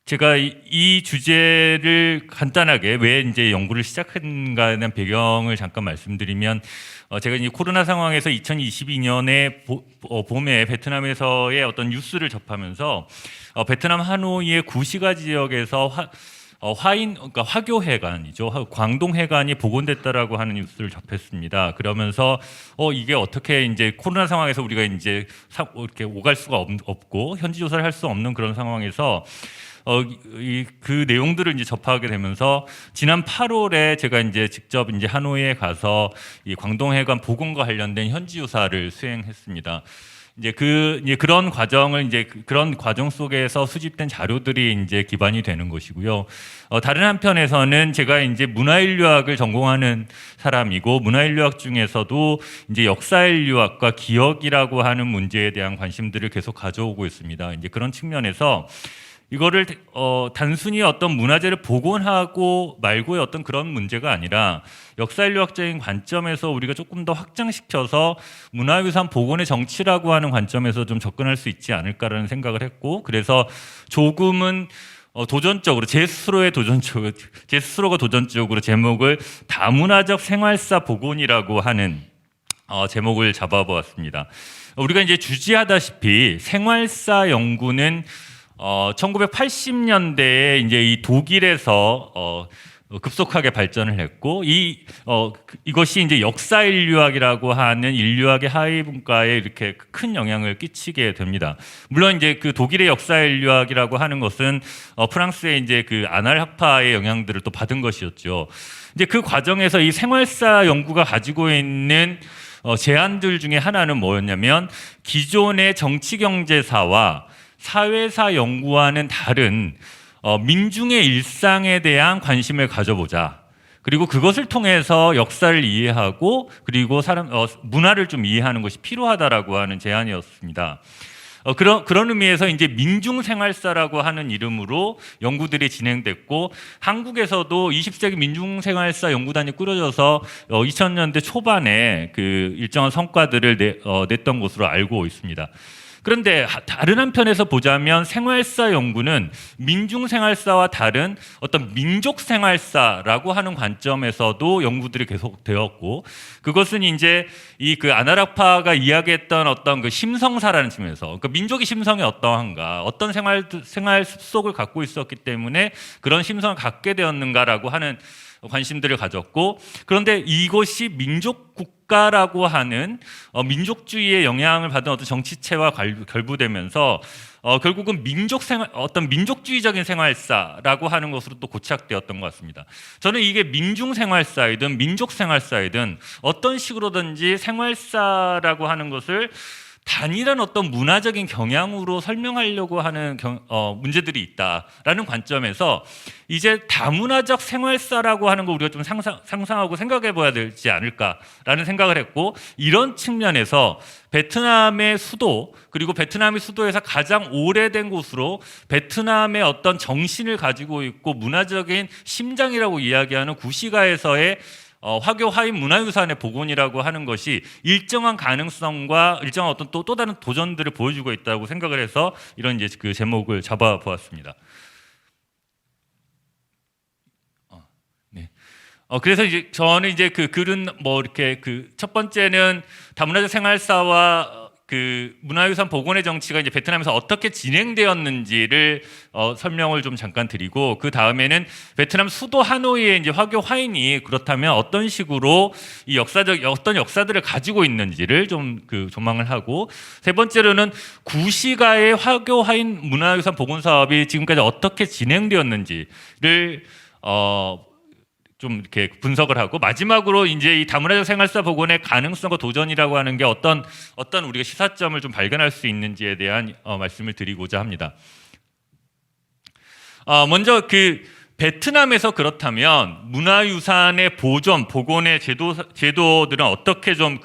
제가 이 주제를 간단하게 왜 이제 연구를 시작한가에 대한 배경을 잠깐 말씀드리면 제가 이제 코로나 상황에서 2022년에 봄에 베트남에서의 어떤 뉴스를 접하면서 베트남 하노이의 구시가 지역에서 그러니까 화교회관이죠. 광동회관이 복원됐다라고 하는 뉴스를 접했습니다. 그러면서 이게 어떻게 이제 코로나 상황에서 우리가 이제 이렇게 오갈 수가 없고 현지 조사를 할 수 없는 그런 상황에서 그 내용들을 이제 접하게 되면서 지난 8월에 제가 이제 직접 이제 하노이에 가서 이 광동회관 복원과 관련된 현지 조사를 수행했습니다. 이제 그런 과정을 그런 과정 속에서 수집된 자료들이 이제 기반이 되는 것이고요. 다른 한편에서는 제가 이제 문화인류학을 전공하는 사람이고 문화인류학 중에서도 이제 역사인류학과 기억이라고 하는 문제에 대한 관심들을 계속 가져오고 있습니다. 이제 그런 측면에서 이거를 단순히 어떤 문화재를 복원하고 말고의 어떤 그런 문제가 아니라 역사인류학적인 관점에서 우리가 조금 더 확장시켜서 문화유산 복원의 정치라고 하는 관점에서 좀 접근할 수 있지 않을까라는 생각을 했고, 그래서 조금은 도전적으로 제 스스로가 도전적으로 제목을 다문화적 생활사 복원이라고 하는 제목을 잡아보았습니다. 우리가 이제 주지하다시피 생활사 연구는 1980년대에 이제 이 독일에서 급속하게 발전을 했고 이것이 이제 역사인류학이라고 하는 인류학의 하위 분과에 이렇게 큰 영향을 끼치게 됩니다. 물론 이제 그 독일의 역사인류학이라고 하는 것은 프랑스의 이제 그 아날 학파의 영향들을 또 받은 것이었죠. 이제 그 과정에서 이 생활사 연구가 가지고 있는 제안들 중에 하나는 뭐였냐면 기존의 정치경제사와 사회사 연구와는 다른 민중의 일상에 대한 관심을 가져보자. 그리고 그것을 통해서 역사를 이해하고 그리고 문화를 좀 이해하는 것이 필요하다라고 하는 제안이었습니다. 그런 의미에서 이제 민중생활사라고 하는 이름으로 연구들이 진행됐고 한국에서도 20세기 민중생활사 연구단이 꾸려져서 2000년대 초반에 그 일정한 성과들을 냈던 것으로 알고 있습니다. 그런데 다른 한편에서 보자면 생활사 연구는 민중생활사와 다른 어떤 민족생활사라고 하는 관점에서도 연구들이 계속되었고 그것은 이제 그 아나락파가 이야기했던 어떤 그 심성사라는 측면에서 그러니까 민족의 심성이 어떠한가 어떤 생활 습속을 갖고 있었기 때문에 그런 심성을 갖게 되었는가라고 하는 관심들을 가졌고 그런데 이것이 민족 국가라고 하는 민족주의의 영향을 받은 어떤 정치체와 결부되면서 결국은 어떤 민족주의적인 생활사라고 하는 것으로 또 고착되었던 것 같습니다. 저는 이게 민중생활사이든 민족생활사이든 어떤 식으로든지 생활사라고 하는 것을 단일한 어떤 문화적인 경향으로 설명하려고 하는 문제들이 있다라는 관점에서 이제 다문화적 생활사라고 하는 거 우리가 좀 상상하고 생각해 봐야 되지 않을까라는 생각을 했고 이런 측면에서 베트남의 수도 그리고 베트남의 수도에서 가장 오래된 곳으로 베트남의 어떤 정신을 가지고 있고 문화적인 심장이라고 이야기하는 구시가에서의 화교 화인 문화유산의 복원이라고 하는 것이 일정한 가능성과 일정한 어떤 또 다른 도전들을 보여주고 있다고 생각을 해서 이런 이제 그 제목을 잡아보았습니다. 네. 그래서 이제 저는 이제 그 글은 뭐 이렇게 그 첫 번째는 다문화적 생활사와 그 문화유산 복원의 정치가 이제 베트남에서 어떻게 진행되었는지를 설명을 좀 잠깐 드리고 그 다음에는 베트남 수도 하노이의 이제 화교 화인이 그렇다면 어떤 식으로 이 어떤 역사들을 가지고 있는지를 좀 그 조망을 하고 세 번째로는 구시가의 화교 화인 문화유산 복원 사업이 지금까지 어떻게 진행되었는지를 좀 이렇게 분석을 하고 마지막으로 이제 이 다문화적 생활사 복원의 가능성과 도전이라고 하는 게 어떤 우리가 시사점을 좀 발견할 수 있는지에 대한 말씀을 드리고자 합니다. 먼저 그 베트남에서 그렇다면 문화유산의 보존, 복원의 제도들은 어떻게 좀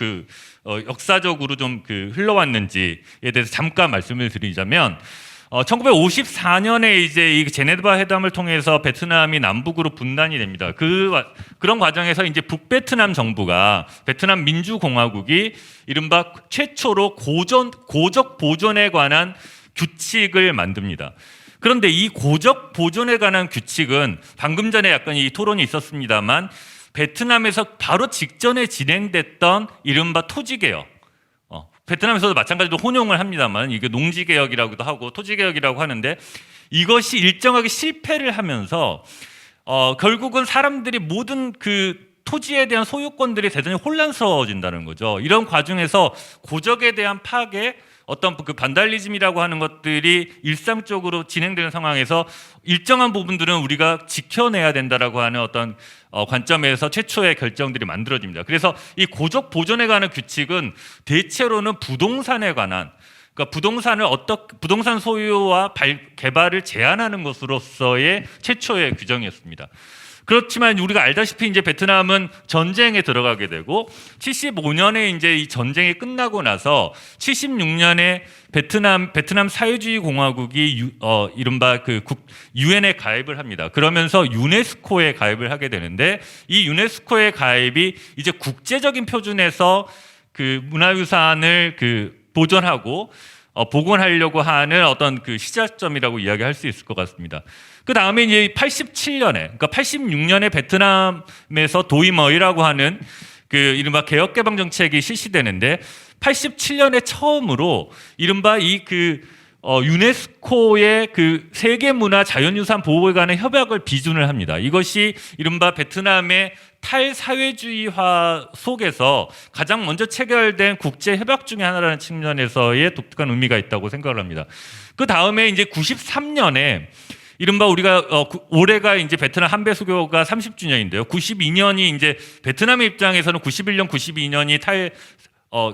역사적으로 좀 그 흘러왔는지에 대해서 잠깐 말씀을 드리자면 1954년에 이제 이 제네바 회담을 통해서 베트남이 남북으로 분단이 됩니다. 그런 과정에서 이제 북베트남 정부가 베트남 민주공화국이 이른바 최초로 고적 보존에 관한 규칙을 만듭니다. 그런데 이 고적 보존에 관한 규칙은 방금 전에 약간 이 토론이 있었습니다만 베트남에서 바로 직전에 진행됐던 이른바 토지개혁, 베트남에서도 마찬가지로 혼용을 합니다만 이게 농지개혁이라고도 하고 토지개혁이라고 하는데 이것이 일정하게 실패를 하면서 결국은 사람들이 모든 그 토지에 대한 소유권들이 대단히 혼란스러워진다는 거죠. 이런 과정에서 고적에 대한 파괴, 어떤 그 반달리즘이라고 하는 것들이 일상적으로 진행되는 상황에서 일정한 부분들은 우리가 지켜내야 된다라고 하는 어떤 관점에서 최초의 결정들이 만들어집니다. 그래서 이 고적 보존에 관한 규칙은 대체로는 부동산에 관한, 그러니까 부동산 소유와 개발을 제한하는 것으로서의 최초의 규정이었습니다. 그렇지만 우리가 알다시피 이제 베트남은 전쟁에 들어가게 되고 75년에 이제 이 전쟁이 끝나고 나서 76년에 베트남 사회주의 공화국이 이른바 그 유엔에 가입을 합니다. 그러면서 유네스코에 가입을 하게 되는데 이 유네스코의 가입이 이제 국제적인 표준에서 그 문화유산을 그 보존하고 복원하려고 하는 어떤 그 시작점이라고 이야기할 수 있을 것 같습니다. 그 다음에 이제 87년에, 그러니까 86년에 베트남에서 도이머이라고 하는 그 이른바 개혁개방 정책이 실시되는데 87년에 처음으로 이른바 이 그 유네스코의 그 세계문화 자연유산 보호에 관한 협약을 비준을 합니다. 이것이 이른바 베트남의 탈사회주의화 속에서 가장 먼저 체결된 국제 협약 중에 하나라는 측면에서의 독특한 의미가 있다고 생각을 합니다. 그 다음에 이제 93년에 이른바 우리가 올해가 이제 베트남 한배 수교가 30주년인데요. 92년이 이제 베트남의 입장에서는 91년, 92년이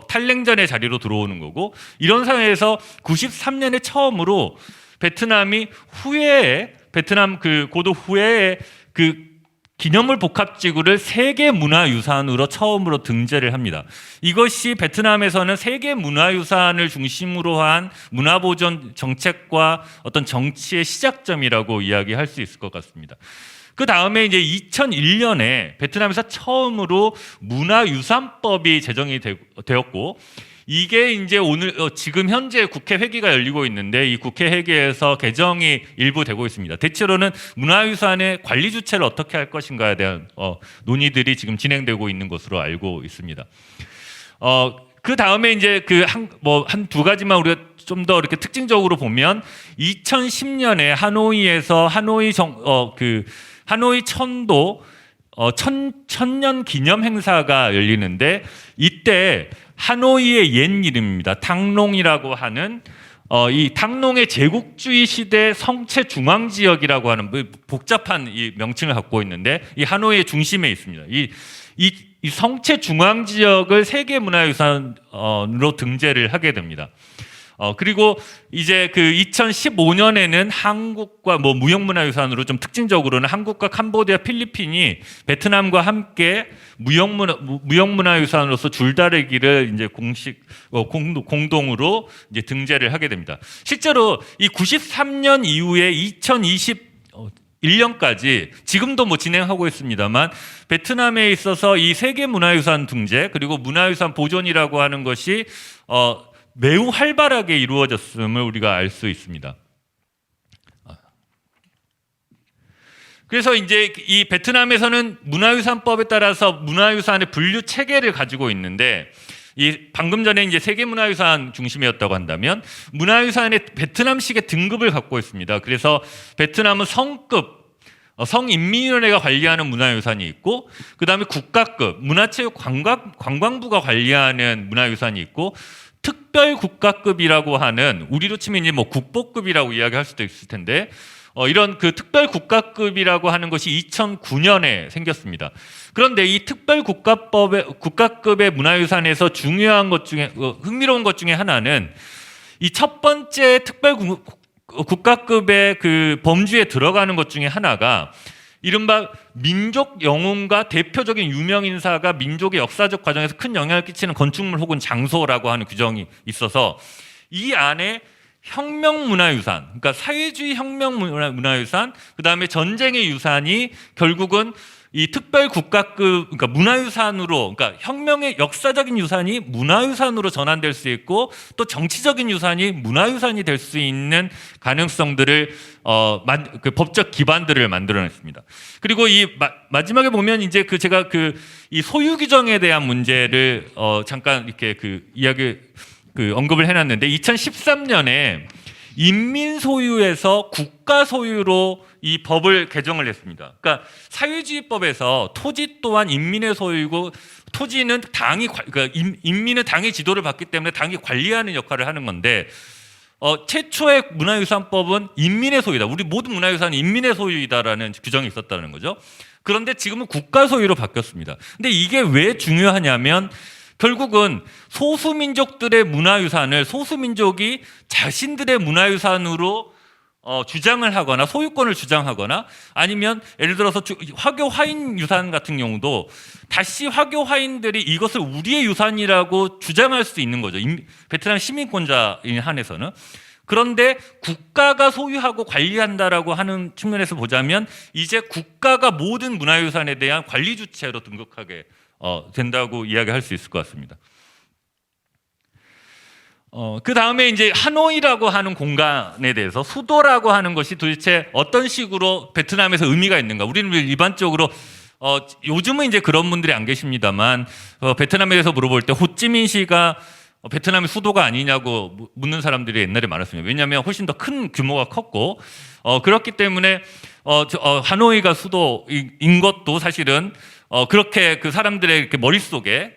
탈냉전의 자리로 들어오는 거고 이런 상황에서 93년에 처음으로 베트남이 베트남 그 고도 후에 그 기념물 복합지구를 세계문화유산으로 처음으로 등재를 합니다. 이것이 베트남에서는 세계문화유산을 중심으로 한 문화보존 정책과 어떤 정치의 시작점이라고 이야기할 수 있을 것 같습니다. 그 다음에 이제 2001년에 베트남에서 처음으로 문화유산법이 제정이 되었고 이게 이제 지금 현재 국회 회기가 열리고 있는데 이 국회 회기에서 개정이 일부 되고 있습니다. 대체로는 문화유산의 관리 주체를 어떻게 할 것인가에 대한 논의들이 지금 진행되고 있는 것으로 알고 있습니다. 그 다음에 이제 한 두 가지만 우리가 좀 더 이렇게 특징적으로 보면 2010년에 하노이에서 하노이 천도 천년 기념 행사가 열리는데 이때 하노이의 옛 이름입니다. 탕롱이라고 하는 이 탕롱의 제국주의 시대 성체 중앙 지역이라고 하는 복잡한 이 명칭을 갖고 있는데 이 하노이의 중심에 있습니다. 이 성체 중앙 지역을 세계문화유산으로 등재를 하게 됩니다. 그리고 이제 그 2015년에는 한국과 무형문화유산으로 좀 특징적으로는 한국과 캄보디아, 필리핀이 베트남과 함께 무형문화유산으로서 줄다리기를 이제 공동으로 이제 등재를 하게 됩니다. 실제로 이 93년 이후에 2021년까지 지금도 진행하고 있습니다만 베트남에 있어서 이 세계문화유산 등재 그리고 문화유산 보존이라고 하는 것이 매우 활발하게 이루어졌음을 우리가 알 수 있습니다. 그래서 이제 이 베트남에서는 문화유산법에 따라서 문화유산의 분류 체계를 가지고 있는데 이 방금 전에 이제 세계문화유산 중심이었다고 한다면 문화유산의 베트남식의 등급을 갖고 있습니다. 그래서 베트남은 성급 성인민위원회가 관리하는 문화유산이 있고 그 다음에 국가급 문화체육관광부가 관리하는 문화유산이 있고 특별 국가급이라고 하는 우리로 치면 이제 국보급이라고 이야기할 수도 있을 텐데 이런 그 특별 국가급이라고 하는 것이 2009년에 생겼습니다. 그런데 이 특별 국가급의 문화유산에서 중요한 것 중에 흥미로운 것 중에 하나는 이 첫 번째 특별 국가급의 그 범주에 들어가는 것 중에 하나가 이른바 민족 영웅과 대표적인 유명 인사가 민족의 역사적 과정에서 큰 영향을 끼치는 건축물 혹은 장소라고 하는 규정이 있어서 이 안에 혁명문화유산, 그러니까 사회주의 혁명문화유산, 그다음에 전쟁의 유산이 결국은 이 특별 국가급, 그러니까 문화유산으로, 그러니까 혁명의 역사적인 유산이 문화유산으로 전환될 수 있고 또 정치적인 유산이 문화유산이 될 수 있는 가능성들을 그 법적 기반들을 만들어냈습니다. 그리고 이 마지막에 보면 이제 그 제가 그 이 소유 규정에 대한 문제를 잠깐 이렇게 그 이야기 언급을 해놨는데 2013년에 인민 소유에서 국가 소유로 이 법을 개정을 했습니다. 그러니까 사회주의법에서 토지 또한 인민의 소유고 토지는 그러니까 인민은 당의 지도를 받기 때문에 당이 관리하는 역할을 하는 건데 최초의 문화유산법은 인민의 소유다. 우리 모든 문화유산은 인민의 소유이다라는 규정이 있었다는 거죠. 그런데 지금은 국가 소유로 바뀌었습니다. 근데 이게 왜 중요하냐면 결국은 소수민족들의 문화유산을 소수민족이 자신들의 문화유산으로 주장을 하거나 소유권을 주장하거나 아니면 예를 들어서 화교 화인 유산 같은 경우도 다시 화교 화인들이 이것을 우리의 유산이라고 주장할 수 있는 거죠. 베트남 시민권자인 한에서는. 그런데 국가가 소유하고 관리한다라고 하는 측면에서 보자면 이제 국가가 모든 문화유산에 대한 관리 주체로 등극하게 된다고 이야기할 수 있을 것 같습니다. 그 다음에 이제 하노이라고 하는 공간에 대해서 수도라고 하는 것이 도대체 어떤 식으로 베트남에서 의미가 있는가? 우리는 일반적으로 요즘은 이제 그런 분들이 안 계십니다만 베트남에 대해서 물어볼 때 호찌민시가 베트남의 수도가 아니냐고 묻는 사람들이 옛날에 많았습니다. 왜냐하면 훨씬 더 큰 규모가 컸고 그렇기 때문에 하노이가 수도인 것도 사실은 그렇게 그 사람들의 이렇게 머릿속에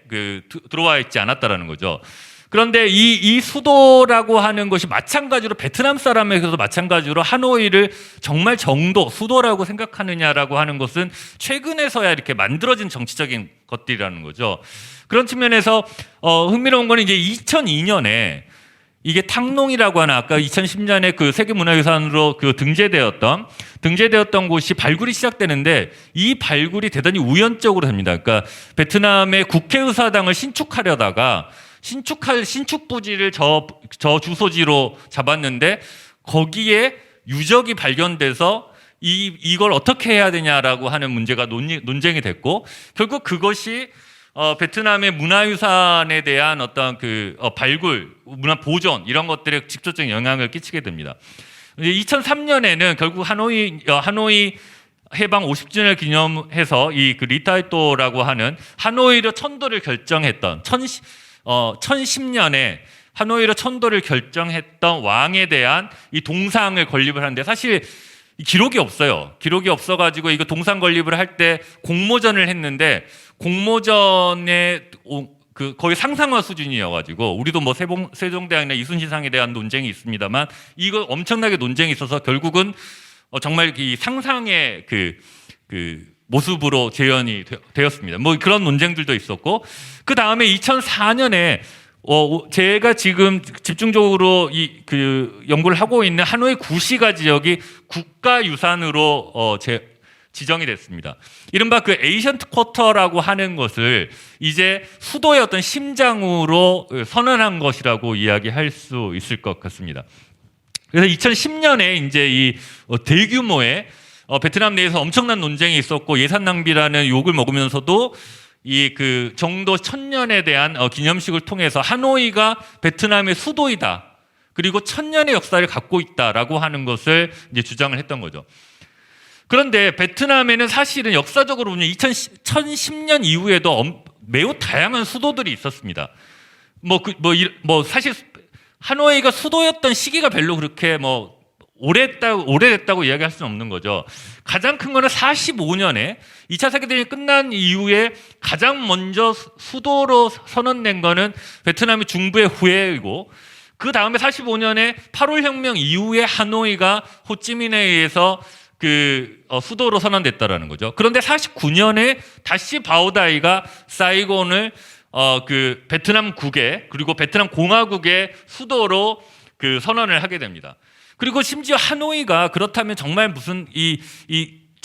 들어와 있지 않았다라는 거죠. 그런데 이 수도라고 하는 것이 마찬가지로 베트남 사람에게도 마찬가지로 하노이를 정말 정도 수도라고 생각하느냐라고 하는 것은 최근에서야 이렇게 만들어진 정치적인 것들이라는 거죠. 그런 측면에서 흥미로운 건 이제 2002년에 이게 탕농이라고 하는 아까 2010년에 그 세계문화유산으로 등재되었던 곳이 발굴이 시작되는데 이 발굴이 대단히 우연적으로 됩니다. 그러니까 베트남의 국회의사당을 신축하려다가 신축 부지를 저 주소지로 잡았는데 거기에 유적이 발견돼서 이걸 어떻게 해야 되냐라고 하는 문제가 논쟁이 됐고 결국 그것이 베트남의 문화유산에 대한 어떤 발굴, 문화 보존 이런 것들에 직접적인 영향을 끼치게 됩니다. 2003년에는 결국 하노이 해방 50주년을 기념해서 리타이또라고 하는 하노이로 천도를 결정했던 1010년에 하노이로 천도를 결정했던 왕에 대한 이 동상을 건립을 하는데 사실 기록이 없어요. 기록이 없어가지고 이거 동상 건립을 할 때 공모전을 했는데 공모전에 거의 상상화 수준이어가지고 우리도 뭐 세종대왕이나 이순신상에 대한 논쟁이 있습니다만 이거 엄청나게 논쟁이 있어서 결국은 정말 이 상상의 모습으로 재현이 되었습니다. 뭐 그런 논쟁들도 있었고 그 다음에 2004년에 제가 지금 집중적으로 연구를 하고 있는 하노이 구시가 지역이 국가유산으로 지정이 됐습니다. 이른바 에이션트 쿼터라고 하는 것을 이제 수도의 어떤 심장으로 선언한 것이라고 이야기할 수 있을 것 같습니다. 그래서 2010년에 이제 이 대규모의 베트남 내에서 엄청난 논쟁이 있었고 예산 낭비라는 욕을 먹으면서도 정도 1000년에 대한 기념식을 통해서 하노이가 베트남의 수도이다. 그리고 1000년의 역사를 갖고 있다라고 하는 것을 이제 주장을 했던 거죠. 그런데 베트남에는 사실은 역사적으로 보면 2010년 이후에도 매우 다양한 수도들이 있었습니다. 사실 하노이가 수도였던 시기가 별로 그렇게 오래됐다고 이야기할 수는 없는 거죠. 가장 큰 거는 45년에 2차 세계대전이 끝난 이후에 가장 먼저 수도로 선언된 거는 베트남의 중부의 후에이고 그 다음에 45년에 8월 혁명 이후에 하노이가 호찌민에 의해서 수도로 선언됐다라는 거죠. 그런데 49년에 다시 바오다이가 사이곤을 베트남국의 그리고 베트남 공화국의 수도로 선언을 하게 됩니다. 그리고 심지어 하노이가 그렇다면 정말 무슨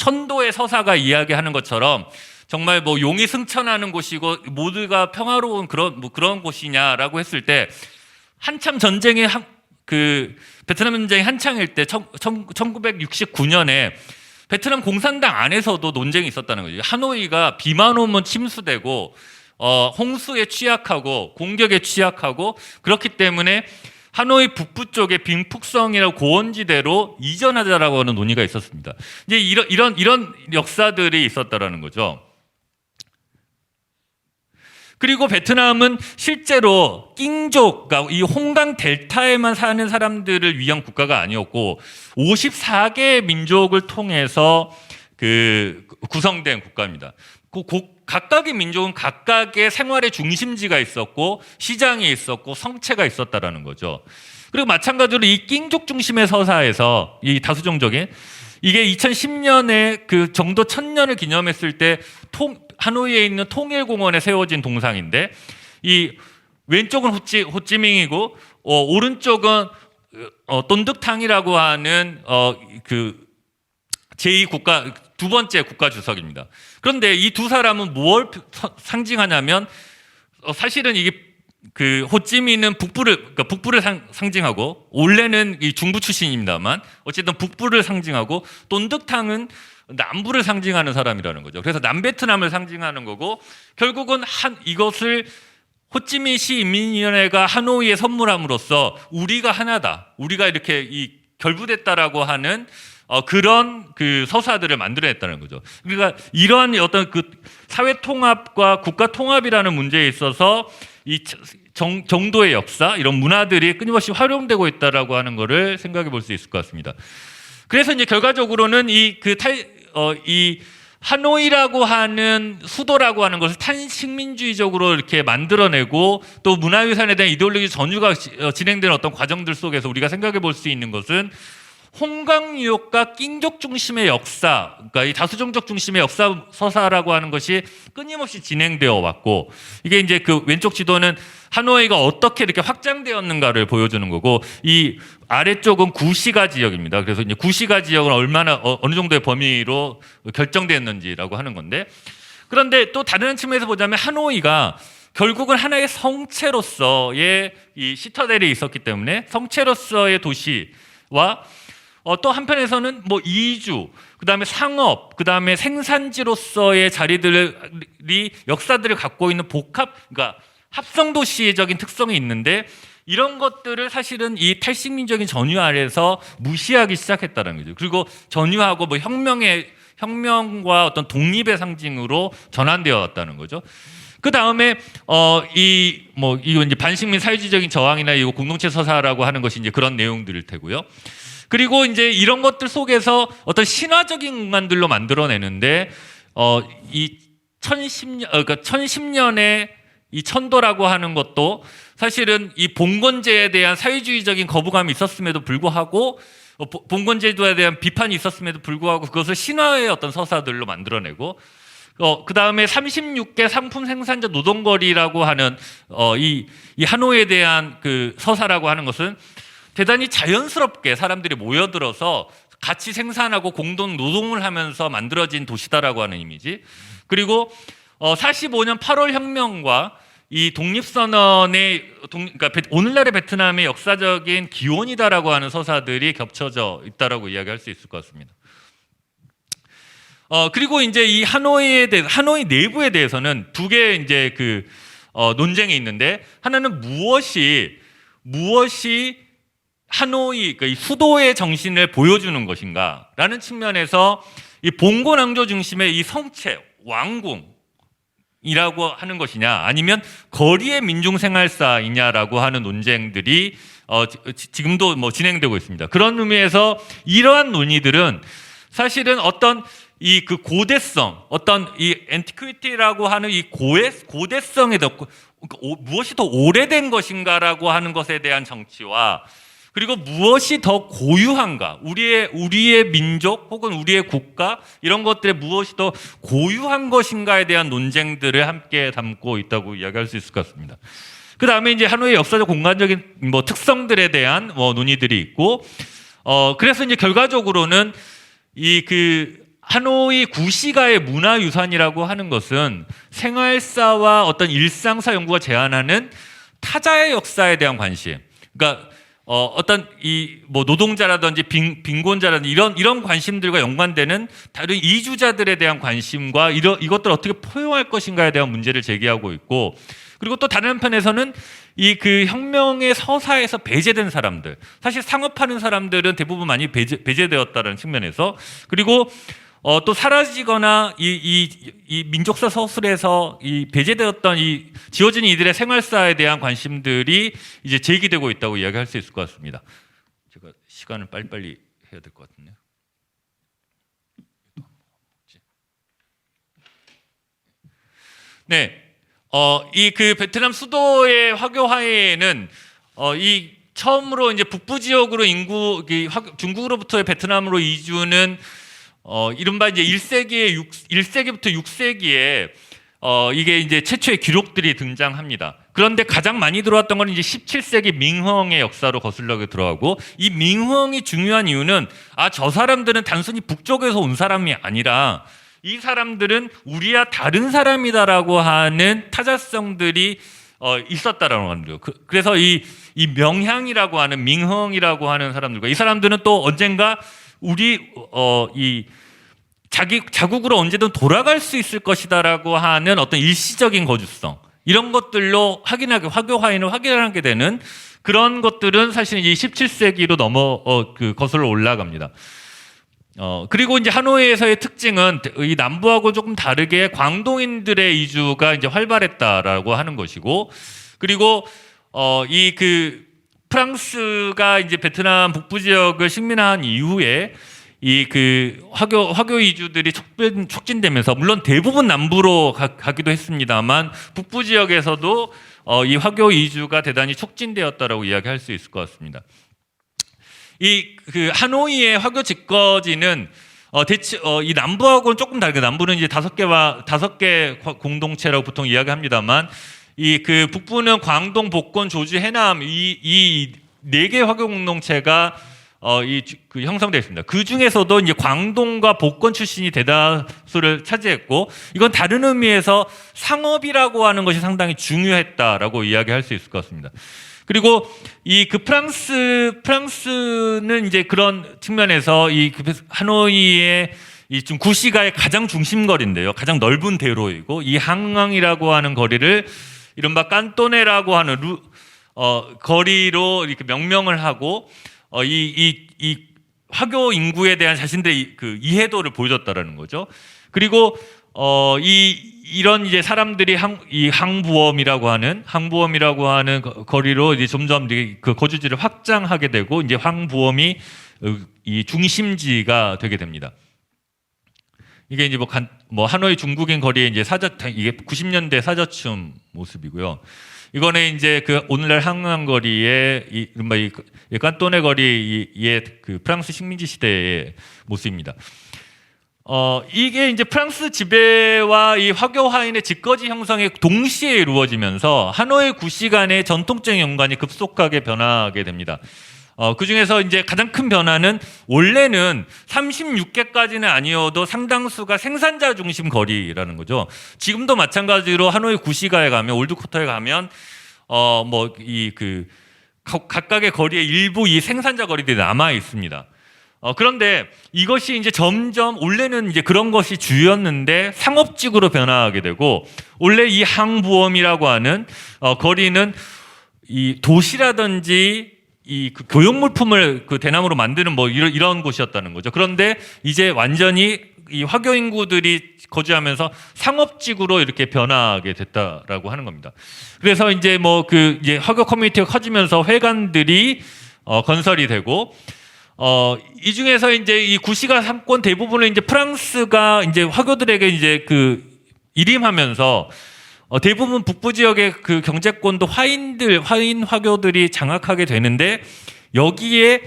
천도의 서사가 이야기하는 것처럼 정말 뭐 용이 승천하는 곳이고 모두가 평화로운 그런 곳이냐라고 했을 때 한참 전쟁이 그 베트남 전쟁이 한창일 때 1969년에 베트남 공산당 안에서도 논쟁이 있었다는 거죠. 하노이가 비만 오면 침수되고 홍수에 취약하고 공격에 취약하고 그렇기 때문에 하노이 북부 쪽에 빈푹성이라고 고원지대로 이전하자라고 하는 논의가 있었습니다. 이제 이런 역사들이 있었다라는 거죠. 그리고 베트남은 실제로 낑족, 그러니까 이 홍강 델타에만 사는 사람들을 위한 국가가 아니었고 54개의 민족을 통해서 그 구성된 국가입니다. 각각의 민족은 각각의 생활의 중심지가 있었고 시장이 있었고 성체가 있었다라는 거죠. 그리고 마찬가지로 이 낑족 중심의 서사에서 이 다수종적인 이게 2010년에 그 정도 1000년을 기념했을 때 하노이에 있는 통일공원에 세워진 동상인데 이 왼쪽은 호찌민이고 오른쪽은 돈득탕이라고 하는 그 제2 두 번째 국가 주석입니다. 그런데 이 두 사람은 무엇을 상징하냐면 사실은 이게 그 호찌민은 북부를 상징하고 원래는 이 중부 출신입니다만 어쨌든 북부를 상징하고 돈득탕은 남부를 상징하는 사람이라는 거죠. 그래서 남베트남을 상징하는 거고 결국은 이것을 호찌민 시 인민위원회가 하노이에 선물함으로써 우리가 하나다, 우리가 이렇게 결부됐다라고 하는 그런 그 서사들을 만들어냈다는 거죠. 그러니까 이러한 어떤 그 사회 통합과 국가 통합이라는 문제에 있어서 이 정도의 역사, 이런 문화들이 끊임없이 활용되고 있다라고 하는 것을 생각해 볼 수 있을 것 같습니다. 그래서 이제 결과적으로는 이 하노이라고 하는 수도라고 하는 것을 탄식민주의적으로 이렇게 만들어내고 또 문화유산에 대한 이데올로기 전유가 진행되는 어떤 과정들 속에서 우리가 생각해 볼 수 있는 것은 홍강유역과 낑족 중심의 역사, 그러니까 이 다수종족 중심의 역사 서사라고 하는 것이 끊임없이 진행되어 왔고 이게 이제 그 왼쪽 지도는 하노이가 어떻게 이렇게 확장되었는가를 보여주는 거고 이 아래쪽은 구시가 지역입니다. 그래서 이제 구시가 지역은 얼마나 어느 정도의 범위로 결정되었는지라고 하는 건데 그런데 또 다른 측면에서 보자면 하노이가 결국은 하나의 성체로서의 이 시터델이 있었기 때문에 성체로서의 도시와 또 한편에서는 뭐 이주, 그다음에 상업, 그다음에 생산지로서의 자리들이 역사들을 갖고 있는 그러니까 합성도시적인 특성이 있는데 이런 것들을 사실은 이 탈식민적인 전유 아래에서 무시하기 시작했다는 거죠. 그리고 전유하고 뭐 혁명과 어떤 독립의 상징으로 전환되어 왔다는 거죠. 그 다음에 이거 이제 반식민 사회주의적인 저항이나 이거 공동체 서사라고 하는 것이 이제 그런 내용들일 테고요. 그리고 이제 이런 것들 속에서 어떤 신화적인 공간들로 만들어내는데 이 1010년에 이 천도라고 하는 것도 사실은 이 봉건제에 대한 사회주의적인 거부감이 있었음에도 불구하고 봉건제도에 대한 비판이 있었음에도 불구하고 그것을 신화의 어떤 서사들로 만들어내고 그 다음에 36개 상품 생산자 노동거리라고 하는 이 하노이에 대한 그 서사라고 하는 것은 대단히 자연스럽게 사람들이 모여들어서 같이 생산하고 공동 노동을 하면서 만들어진 도시다라고 하는 이미지. 그리고 45년 8월 혁명과 이 독립선언의 그러니까 오늘날의 베트남의 역사적인 기원이다라고 하는 서사들이 겹쳐져 있다라고 이야기할 수 있을 것 같습니다. 그리고 이제 이 하노이 내부에 대해서는 두 개의 이제 그 논쟁이 있는데 하나는 무엇이 하노이, 그러니까 이 수도의 정신을 보여주는 것인가라는 측면에서 이 봉건왕조 중심의 이 성체, 왕궁이라고 하는 것이냐, 아니면 거리의 민중생활사이냐라고 하는 논쟁들이 지금도 뭐 진행되고 있습니다. 그런 의미에서 이러한 논의들은 사실은 어떤 이 그 고대성, 어떤 이 앤티퀴티라고 하는 이 고대성에 더 무엇이 더 오래된 것인가라고 하는 것에 대한 정치와 그리고 무엇이 더 고유한가, 우리의 민족 혹은 우리의 국가 이런 것들에 무엇이 더 고유한 것인가에 대한 논쟁들을 함께 담고 있다고 이야기할 수 있을 것 같습니다. 그 다음에 이제 하노이의 역사적 공간적인 뭐 특성들에 대한 논의들이 있고, 그래서 이제 결과적으로는 이 그 하노이 구시가의 문화유산이라고 하는 것은 생활사와 어떤 일상사 연구가 제안하는 타자의 역사에 대한 관심. 그러니까 어떤 이 뭐 노동자라든지 빈곤자라든지 이런 관심들과 연관되는 다른 이주자들에 대한 관심과 이것들을 어떻게 포용할 것인가에 대한 문제를 제기하고 있고, 그리고 또 다른 한편에서는 이 그 혁명의 서사에서 배제된 사람들, 사실 상업하는 사람들은 대부분 많이 배제되었다는 측면에서, 그리고 또 사라지거나 이 민족사 서술에서 이 배제되었던 이 지워진 이들의 생활사에 대한 관심들이 이제 제기되고 있다고 이야기할 수 있을 것 같습니다. 제가 시간을 빨리빨리 해야 될 것 같은데요. 네, 이 그 베트남 수도의 화교화에는 이 처음으로 이제 북부 지역으로 중국으로부터의 베트남으로 이주는 이른바 이제 1세기부터 6세기에 이게 이제 최초의 기록들이 등장합니다. 그런데 가장 많이 들어왔던 건 이제 17세기 밍허응의 역사로 거슬러 들어가고, 이 밍허응이 중요한 이유는 저 사람들은 단순히 북쪽에서 온 사람이 아니라 이 사람들은 우리와 다른 사람이다라고 하는 타자성들이 있었다라는 겁니다. 그래서 이 명향이라고 하는 밍허응이라고 하는 사람들과 이 사람들은 또 언젠가 이 자국으로 언제든 돌아갈 수 있을 것이다라고 하는 어떤 일시적인 거주성, 이런 것들로 화교화인을 확인하게 되는 그런 것들은 사실 이 17세기로 거슬러 올라갑니다. 그리고 이제 하노이에서의 특징은 이 남부하고 조금 다르게 광동인들의 이주가 이제 활발했다라고 하는 것이고, 그리고 이 그 프랑스가 이제 베트남 북부 지역을 식민한 이후에 이 그 화교 이주들이 촉진되면서, 물론 대부분 남부로 가기도 했습니다만 북부 지역에서도 이 화교 이주가 대단히 촉진되었다라고 이야기할 수 있을 것 같습니다. 이 그 하노이의 화교 집거지는 이 남부하고는 조금 다르게, 남부는 이제 5개 공동체라고 보통 이야기합니다만, 이 그 북부는 광동, 복권, 조주, 해남 이 4개 화교 공동체가 그 형성되어 있습니다. 그 중에서도 이제 광동과 복권 출신이 대다수를 차지했고, 이건 다른 의미에서 상업이라고 하는 것이 상당히 중요했다라고 이야기할 수 있을 것 같습니다. 그리고 이 그 프랑스는 이제 그런 측면에서 이 하노이의 이 좀 구시가의 가장 중심거리인데요, 가장 넓은 대로이고, 이 항왕이라고 하는 거리를 이른바 깐또네라고 하는 거리로 이렇게 명명을 하고, 이 화교 인구에 대한 자신들의 그 이해도를 보여줬다라는 거죠. 그리고 이런 이제 사람들이 이 항부엄이라고 하는 거리로 이제 점점 그 거주지를 확장하게 되고, 이제 항부엄이 이 중심지가 되게 됩니다. 이게 이제 뭐 하노이 중국인 거리의 이제 이게 90년대 사저춤 모습이고요. 이거는 이제 그 오늘날 항암 거리의 이른바 이 깐또네 거리의 그 프랑스 식민지 시대의 모습입니다. 이게 이제 프랑스 지배와 이 화교화인의 집거지 형성이 동시에 이루어지면서 하노이 구시간의 전통적인 연관이 급속하게 변하게 됩니다. 그 중에서 이제 가장 큰 변화는, 원래는 36개까지는 아니어도 상당수가 생산자 중심 거리라는 거죠. 지금도 마찬가지로 하노이 구시가에 가면, 올드쿼터에 가면 뭐 이 그 각각의 거리에 일부 이 생산자 거리들이 남아 있습니다. 그런데 이것이 이제 점점, 원래는 이제 그런 것이 주였는데 상업지구로 변화하게 되고, 원래 이 항부엄이라고 하는 거리는 이 도시라든지 그 교역물품을 그 대나무로 만드는 뭐 이런 곳이었다는 거죠. 그런데 이제 완전히 이 화교 인구들이 거주하면서 상업지구로 이렇게 변화하게 됐다라고 하는 겁니다. 그래서 이제 뭐 그 이제 화교 커뮤니티가 커지면서 회관들이 건설이 되고, 이 중에서 이제 이 구시가 삼권 대부분을 이제 프랑스가 이제 화교들에게 이제 그 일임하면서 대부분 북부 지역의 그 경제권도 화인 화교들이 장악하게 되는데, 여기에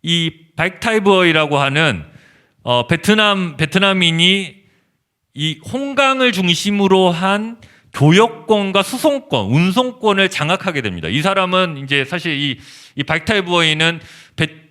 이 바이크타이브어이라고 하는 베트남인이 이 홍강을 중심으로 한 교역권과 수송권, 운송권을 장악하게 됩니다. 이 사람은 이제 사실 이 바이크타이브어이는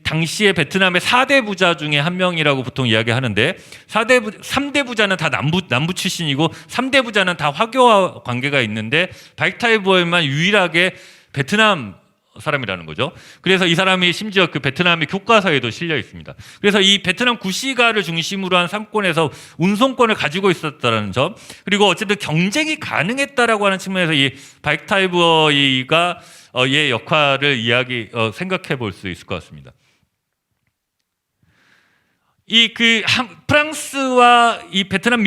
당시에 베트남의 4대 부자 중에 한 명이라고 보통 이야기하는데 3대 부자는 다 남부 출신이고 3대 부자는 다 화교와 관계가 있는데 바이타이보에만 유일하게 베트남 사람이라는 거죠. 그래서 이 사람이 심지어 그 베트남의 교과서에도 실려 있습니다. 그래서 이 베트남 구시가를 중심으로 한 상권에서 운송권을 가지고 있었다는 점, 그리고 어쨌든 경쟁이 가능했다라고 하는 측면에서 이 바이타이버이가 얘의 역할을 생각해 볼 수 있을 것 같습니다. 프랑스와 이 베트남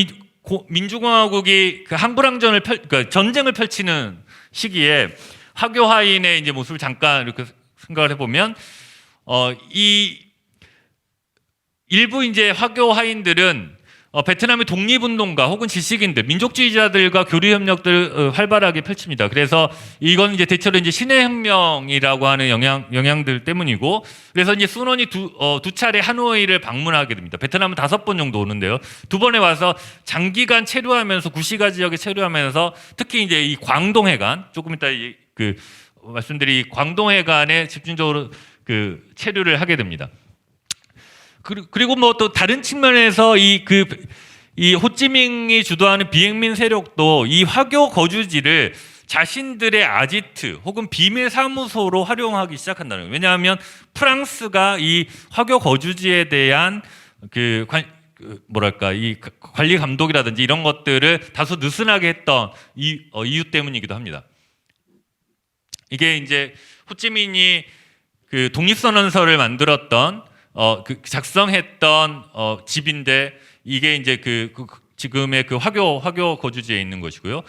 민주공화국이 그 항불항전을 그러니까 전쟁을 펼치는 시기에 화교 하인의 이제 모습을 잠깐 이렇게 생각을 해보면 이 일부 이제 화교 하인들은 베트남의 독립운동가 혹은 지식인들, 민족주의자들과 교류협력들 활발하게 펼칩니다. 그래서 이건 이제 대체로 이제 신의 혁명이라고 하는 영향들 때문이고, 그래서 이제 순원이 두 차례 하노이를 방문하게 됩니다. 베트남은 5번 정도 오는데요. 2번에 와서 장기간 체류하면서 구시가 지역에 체류하면서 특히 이제 이 광동해관, 조금 이따 말씀드린 광동해관에 집중적으로 그 체류를 하게 됩니다. 그리고 뭐 또 다른 측면에서 이 호찌민이 주도하는 비행민 세력도 이 화교 거주지를 자신들의 아지트 혹은 비밀 사무소로 활용하기 시작한다는 거예요. 왜냐하면 프랑스가 이 화교 거주지에 대한 이 관리 감독이라든지 이런 것들을 다소 느슨하게 했던 이유 때문이기도 합니다. 이게 이제 호찌민이 그 독립선언서를 만들었던 작성했던 집인데 이게 이제 지금의 그 화교 거주지에 있는 것이고요.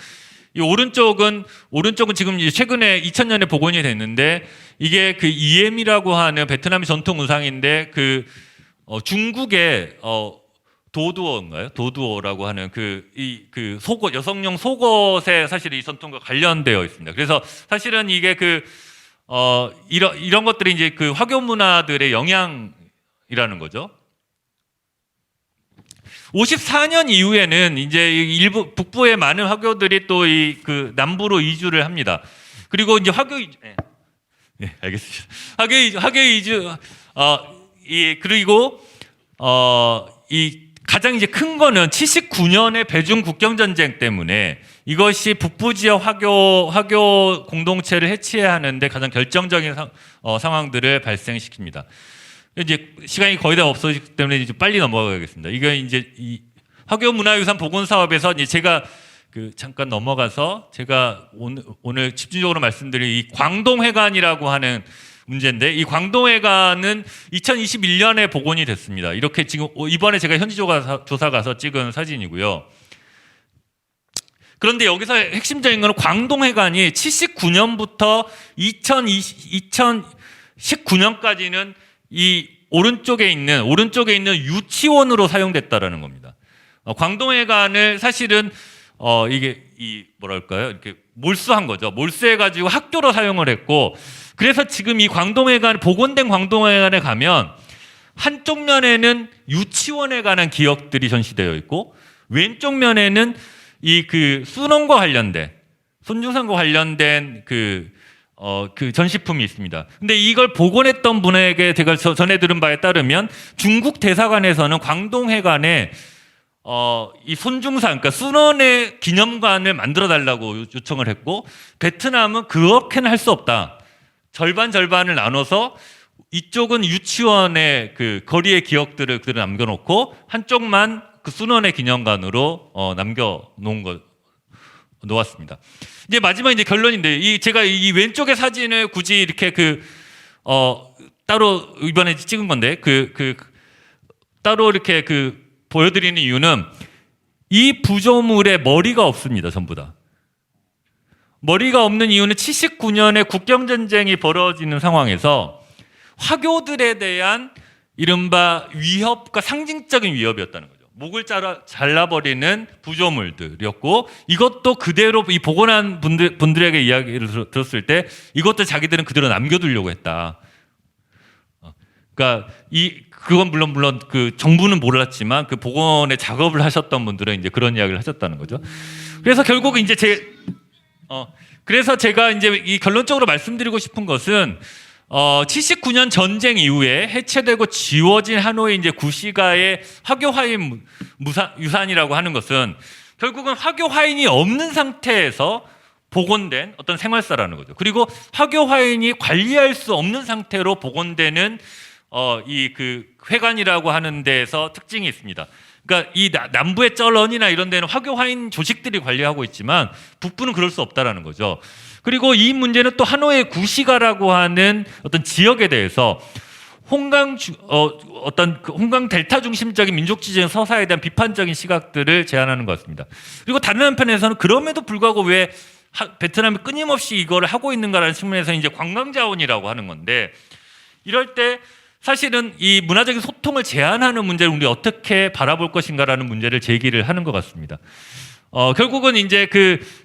이 오른쪽은 지금 최근에 2000년에 복원이 됐는데 이게 그 EM이라고 하는 베트남의 전통 의상인데 중국의 도두어인가요? 도두어라고 하는 속옷, 여성용 속옷에 사실 이 전통과 관련되어 있습니다. 그래서 사실은 이게 이런 것들이 이제 그 화교 문화들의 영향이라는 거죠. 54년 이후에는 이제 일부 북부의 많은 화교들이 또 남부로 이주를 합니다. 그리고 이제 화교 이주, 네, 알겠습니다. 화교 이주, 그리고 가장 이제 큰 거는 79년의 베중 국경 전쟁 때문에 이것이 북부 지역 화교 공동체를 해치해야 하는데 가장 결정적인 상황들을 발생시킵니다. 이제 시간이 거의 다 없어지기 때문에 이제 빨리 넘어가겠습니다. 이게 이제 이 화교 문화유산 복원 사업에서 이제 제가 잠깐 넘어가서 제가 오늘 집중적으로 말씀드릴 이 광동회관이라고 하는 문제인데, 이 광동회관은 2021년에 복원이 됐습니다. 이렇게 지금 이번에 제가 현지 조사 가서 찍은 사진이고요. 그런데 여기서 핵심적인 것은 광동회관이 79년부터 2019년까지는 이 오른쪽에 있는 유치원으로 사용됐다라는 겁니다. 광동회관을 사실은 이게 이렇게 몰수한 거죠. 몰수해가지고 학교로 사용을 했고, 그래서 지금 이 복원된 광동회관에 가면 한쪽 면에는 유치원에 관한 기억들이 전시되어 있고, 왼쪽 면에는 순원과 관련된, 손중상과 관련된 전시품이 있습니다. 근데 이걸 복원했던 분에게 제가 전해 들은 바에 따르면 중국 대사관에서는 광동회관에 이 손중상, 그러니까 순원의 기념관을 만들어 달라고 요청을 했고, 베트남은 그렇게는 할 수 없다. 절반을 나눠서 이쪽은 유치원의 거리의 기억들을 그대로 남겨놓고 한쪽만 순원의 기념관으로 놓았습니다. 이제 마지막 이제 결론인데, 제가 이 왼쪽의 사진을 굳이 이렇게 따로 이번에 찍은 건데, 따로 이렇게 보여드리는 이유는 이 부조물에 머리가 없습니다. 전부 다. 머리가 없는 이유는 79년에 국경전쟁이 벌어지는 상황에서 화교들에 대한 이른바 위협과 상징적인 위협이었다는 거죠. 목을 잘라버리는 부조물들이었고, 이것도 그대로 이 복원한 분들에게 이야기를 들었을 때 이것도 자기들은 그대로 남겨두려고 했다. 그러니까 그건 물론 정부는 몰랐지만 복원의 작업을 하셨던 분들은 이제 그런 이야기를 하셨다는 거죠. 그래서 결국 이제 그래서 제가 이제 이 결론적으로 말씀드리고 싶은 것은 79년 전쟁 이후에 해체되고 지워진 하노이 이제 구시가의 화교 화인 유산이라고 하는 것은 결국은 화교 화인이 없는 상태에서 복원된 어떤 생활사라는 거죠. 그리고 화교 화인이 관리할 수 없는 상태로 복원되는 이 그 회관이라고 하는 데에서 특징이 있습니다. 그러니까 이 남부의 쩌런이나 이런 데는 화교 화인 조직들이 관리하고 있지만 북부는 그럴 수 없다라는 거죠. 그리고 이 문제는 또 하노이의 구시가라고 하는 어떤 지역에 대해서 어떤 홍강 델타 중심적인 민족주의적 서사에 대한 비판적인 시각들을 제안하는 것 같습니다. 그리고 다른 한편에서는 그럼에도 불구하고 왜 베트남이 끊임없이 이걸 하고 있는가라는 측면에서 이제 관광 자원이라고 하는 건데, 이럴 때 사실은 이 문화적인 소통을 제한하는 문제를 우리 어떻게 바라볼 것인가라는 문제를 제기를 하는 것 같습니다. 결국은 이제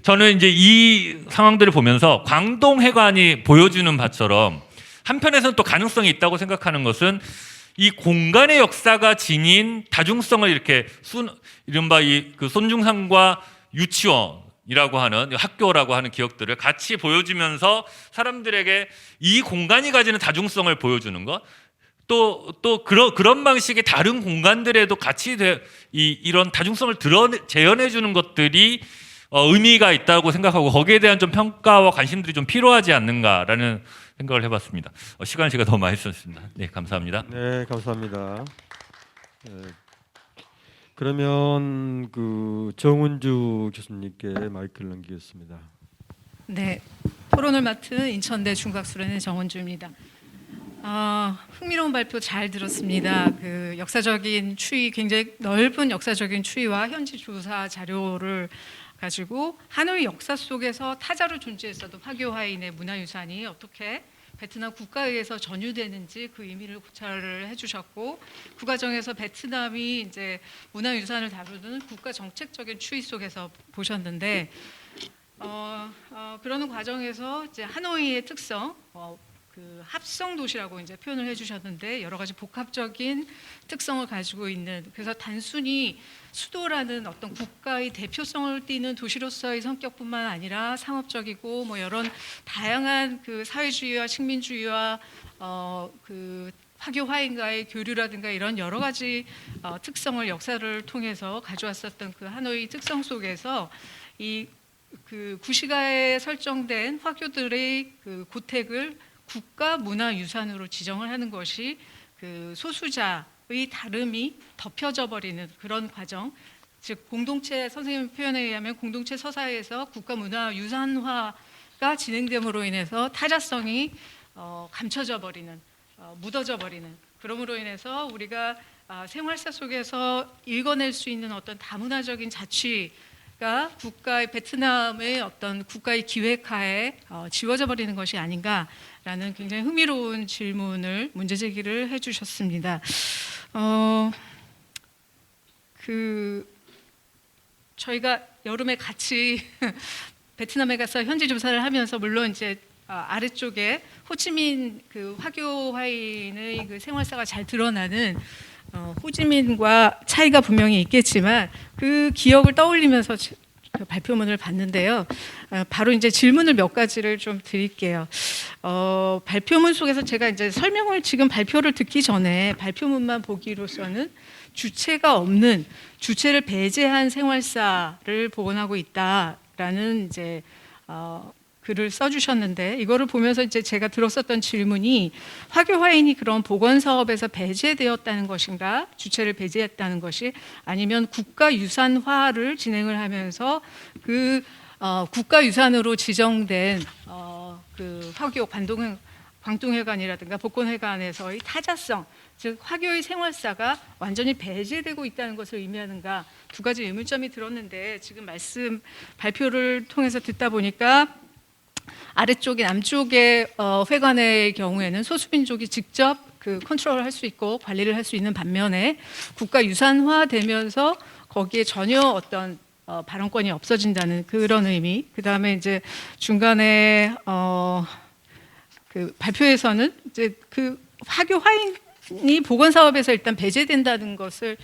저는 이제 이 상황들을 보면서 광동회관이 보여주는 바처럼 한편에서는 또 가능성이 있다고 생각하는 것은 이 공간의 역사가 지닌 다중성을 이렇게 이른바 그 손중상과 유치원이라고 하는 학교라고 하는 기억들을 같이 보여주면서 사람들에게 이 공간이 가지는 다중성을 보여주는 것, 또 그런 방식의 다른 공간들에도 같이 이런 다중성을 재현해 주는 것들이 의미가 있다고 생각하고 거기에 대한 좀 평가와 관심들이 좀 필요하지 않는가라는 생각을 해봤습니다. 시간을 제가 너무 많이 썼습니다. 네, 감사합니다. 네, 감사합니다. 그러면 정은주 교수님께 마이크를 넘기겠습니다. 네, 토론을 맡은 인천대 중국학술원의 정원주입니다. 흥미로운 발표 잘 들었습니다. 그 역사적인 추이, 굉장히 넓은 역사적인 추이와 현지 조사 자료를 가지고 하노이 역사 속에서 타자로 존재했어도 화교 화인의 문화유산이 어떻게 베트남 국가에 의해서 전유되는지 그 의미를 고찰을 해주셨고, 그 과정에서 베트남이 이제 문화유산을 다루는 국가 정책적인 추이 속에서 보셨는데, 그러는 과정에서 이제 하노이의 특성, 그 합성 도시라고 이제 표현을 해주셨는데 여러 가지 복합적인 특성을 가지고 있는, 그래서 단순히 수도라는 어떤 국가의 대표성을 띠는 도시로서의 성격뿐만 아니라 상업적이고 뭐 이런 다양한 그 사회주의와 식민주의와 그 화교 화인과의 교류라든가 이런 여러 가지 특성을 역사를 통해서 가져왔었던 그 하노이 특성 속에서 그 구시가에 설정된 화교들의 그 고택을 국가 문화유산으로 지정을 하는 것이 그 소수자의 다름이 덮여져 버리는 그런 과정, 즉 공동체, 선생님 표현에 의하면 공동체 서사에서 국가 문화유산화가 진행됨으로 인해서 타자성이 감춰져 버리는, 묻어져 버리는, 그러므로 인해서 우리가 생활사 속에서 읽어낼 수 있는 어떤 다문화적인 자취가 국가의 베트남의 어떤 국가의 기획하에 지워져 버리는 것이 아닌가라는 굉장히 흥미로운 질문을 문제 제기를 해주셨습니다. 저희가 여름에 같이 베트남에 가서 현지 조사를 하면서 물론 이제 아래쪽에 호치민 그 화교 화인의 그 생활사가 잘 드러나는 호지민과 차이가 분명히 있겠지만 그 기억을 떠올리면서 그 발표문을 봤는데요. 바로 이제 질문을 몇 가지를 좀 드릴게요. 발표문 속에서 제가 이제 설명을 지금 발표를 듣기 전에 발표문만 보기로서는 주체가 없는, 주체를 배제한 생활사를 복원하고 있다라는 이제 글을 써주셨는데, 이거를 보면서 이제 제가 들었었던 질문이 화교 화인이 그런 복원 사업에서 배제되었다는 것인가, 주체를 배제했다는 것이, 아니면 국가유산화를 진행을 하면서 그 국가유산으로 지정된 그 화교 광동회관이라든가 복권회관에서의 타자성, 즉 화교의 생활사가 완전히 배제되고 있다는 것을 의미하는가, 두 가지 의문점이 들었는데 지금 말씀 발표를 통해서 듣다 보니까 아래쪽에 남쪽의 회관의 경우에는 소수민족이 직접 그 컨트롤을 할 수 있고 관리를 할 수 있는 반면에 국가유산화 되면서 거기에 전혀 어떤 발언권이 없어진다는 그런 의미. 그 다음에 이제 중간에 그 발표에서는 이제 그 화교 화인이 복원 사업에서 일단 배제된다는 것을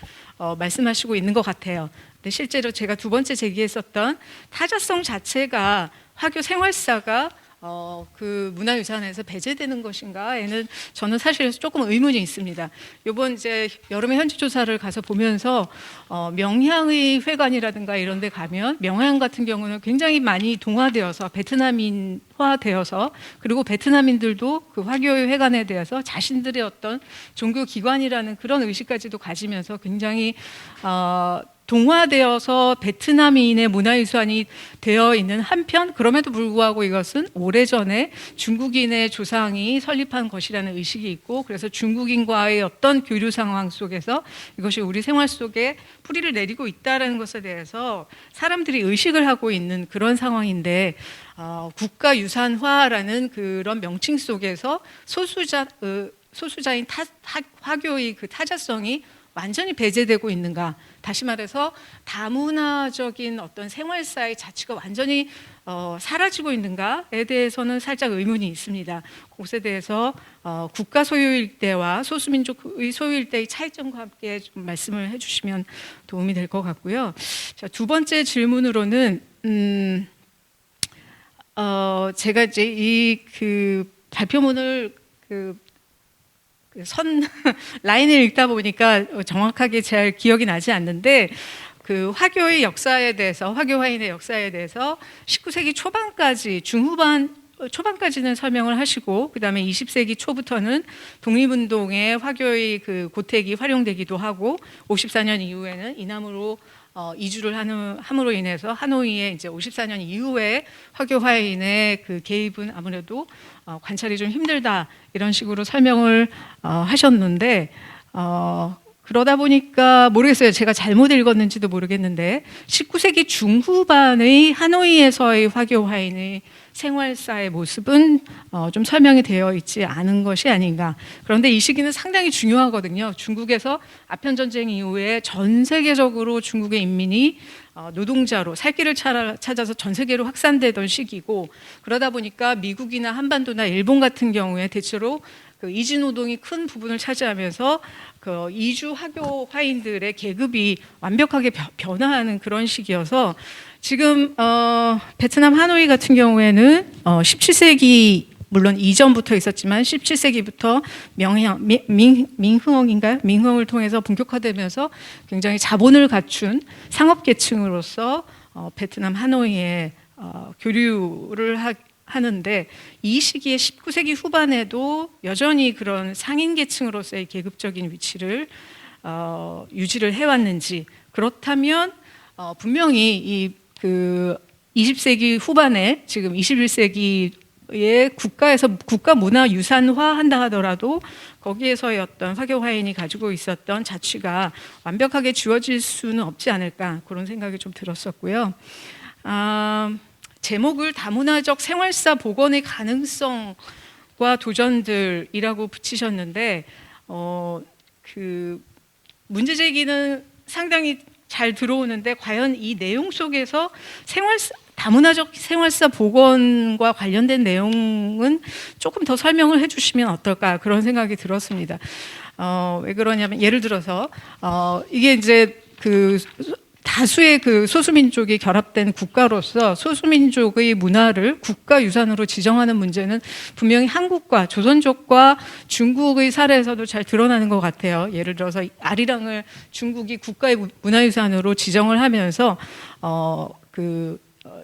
말씀하시고 있는 것 같아요. 근데 실제로 제가 두 번째 제기했었던 타자성 자체가 화교 생활사가 그 문화유산에서 배제되는 것인가에는 저는 사실 조금 의문이 있습니다. 이번 이제 여름에 현지 조사를 가서 보면서 명향의 회관이라든가 이런 데 가면 명향 같은 경우는 굉장히 많이 동화되어서 베트남인화되어서 그리고 베트남인들도 그 화교의 회관에 대해서 자신들의 어떤 종교 기관이라는 그런 의식까지도 가지면서 굉장히 동화되어서 베트남인의 문화유산이 되어 있는 한편 그럼에도 불구하고 이것은 오래전에 중국인의 조상이 설립한 것이라는 의식이 있고 그래서 중국인과의 어떤 교류 상황 속에서 이것이 우리 생활 속에 뿌리를 내리고 있다는 것에 대해서 사람들이 의식을 하고 있는 그런 상황인데 국가유산화라는 그런 명칭 속에서 소수자인 화교의 그 타자성이 완전히 배제되고 있는가? 다시 말해서 다문화적인 어떤 생활사의 자치가 완전히 사라지고 있는가에 대해서는 살짝 의문이 있습니다. 그것에 대해서 국가 소유 일대와 소수민족의 소유 일대의 차이점과 함께 좀 말씀을 해주시면 도움이 될 것 같고요. 자, 두 번째 질문으로는 제가 이제 이 그 발표문을 라인을 읽다 보니까 정확하게 잘 기억이 나지 않는데 그 화교의 역사에 대해서 화교 화인의 역사에 대해서 19세기 초반까지 초반까지는 설명을 하시고 그다음에 20세기 초부터는 독립운동에 화교의 그 고택이 활용되기도 하고 54년 이후에는 이남으로 이주를 함으로 인해서 하노이에 이제 54년 이후에 화교 화인의 그 개입은 아무래도 관찰이 좀 힘들다 이런 식으로 설명을 하셨는데 그러다 보니까 모르겠어요. 제가 잘못 읽었는지도 모르겠는데 19세기 중후반의 하노이에서의 화교 화인의 생활사의 모습은 좀 설명이 되어 있지 않은 것이 아닌가. 그런데 이 시기는 상당히 중요하거든요. 중국에서 아편 전쟁 이후에 전 세계적으로 중국의 인민이 노동자로 살 길을 찾아서 전 세계로 확산되던 시기고 그러다 보니까 미국이나 한반도나 일본 같은 경우에 대체로 그 이주 노동이 큰 부분을 차지하면서 그 이주 화교 화인들의 계급이 완벽하게 변화하는 그런 시기여서 지금 베트남 하노이 같은 경우에는 17세기 물론 이전부터 있었지만 17세기부터 민흥인가요? 민흥을 통해서 본격화되면서 굉장히 자본을 갖춘 상업계층으로서 베트남 하노이에 교류를 하는데 이 시기에 19세기 후반에도 여전히 그런 상인계층으로서의 계급적인 위치를 유지를 해왔는지 그렇다면 분명히 이 그 20세기 후반에 지금 21세기의 국가에서 국가 문화 유산화 한다 하더라도 거기에서의 어떤 화교 화인이 가지고 있었던 자취가 완벽하게 지워질 수는 없지 않을까 그런 생각이 좀 들었었고요. 제목을 다문화적 생활사 복원의 가능성과 도전들이라고 붙이셨는데 그 문제 제기는 상당히 잘 들어오는데 과연 이 내용 속에서 다문화적 생활사 복원과 관련된 내용은 조금 더 설명을 해주시면 어떨까 그런 생각이 들었습니다. 왜 그러냐면 예를 들어서 이게 이제 그 다수의 그 소수민족이 결합된 국가로서 소수민족의 문화를 국가유산으로 지정하는 문제는 분명히 한국과 조선족과 중국의 사례에서도 잘 드러나는 것 같아요. 예를 들어서 아리랑을 중국이 국가의 문화유산으로 지정을 하면서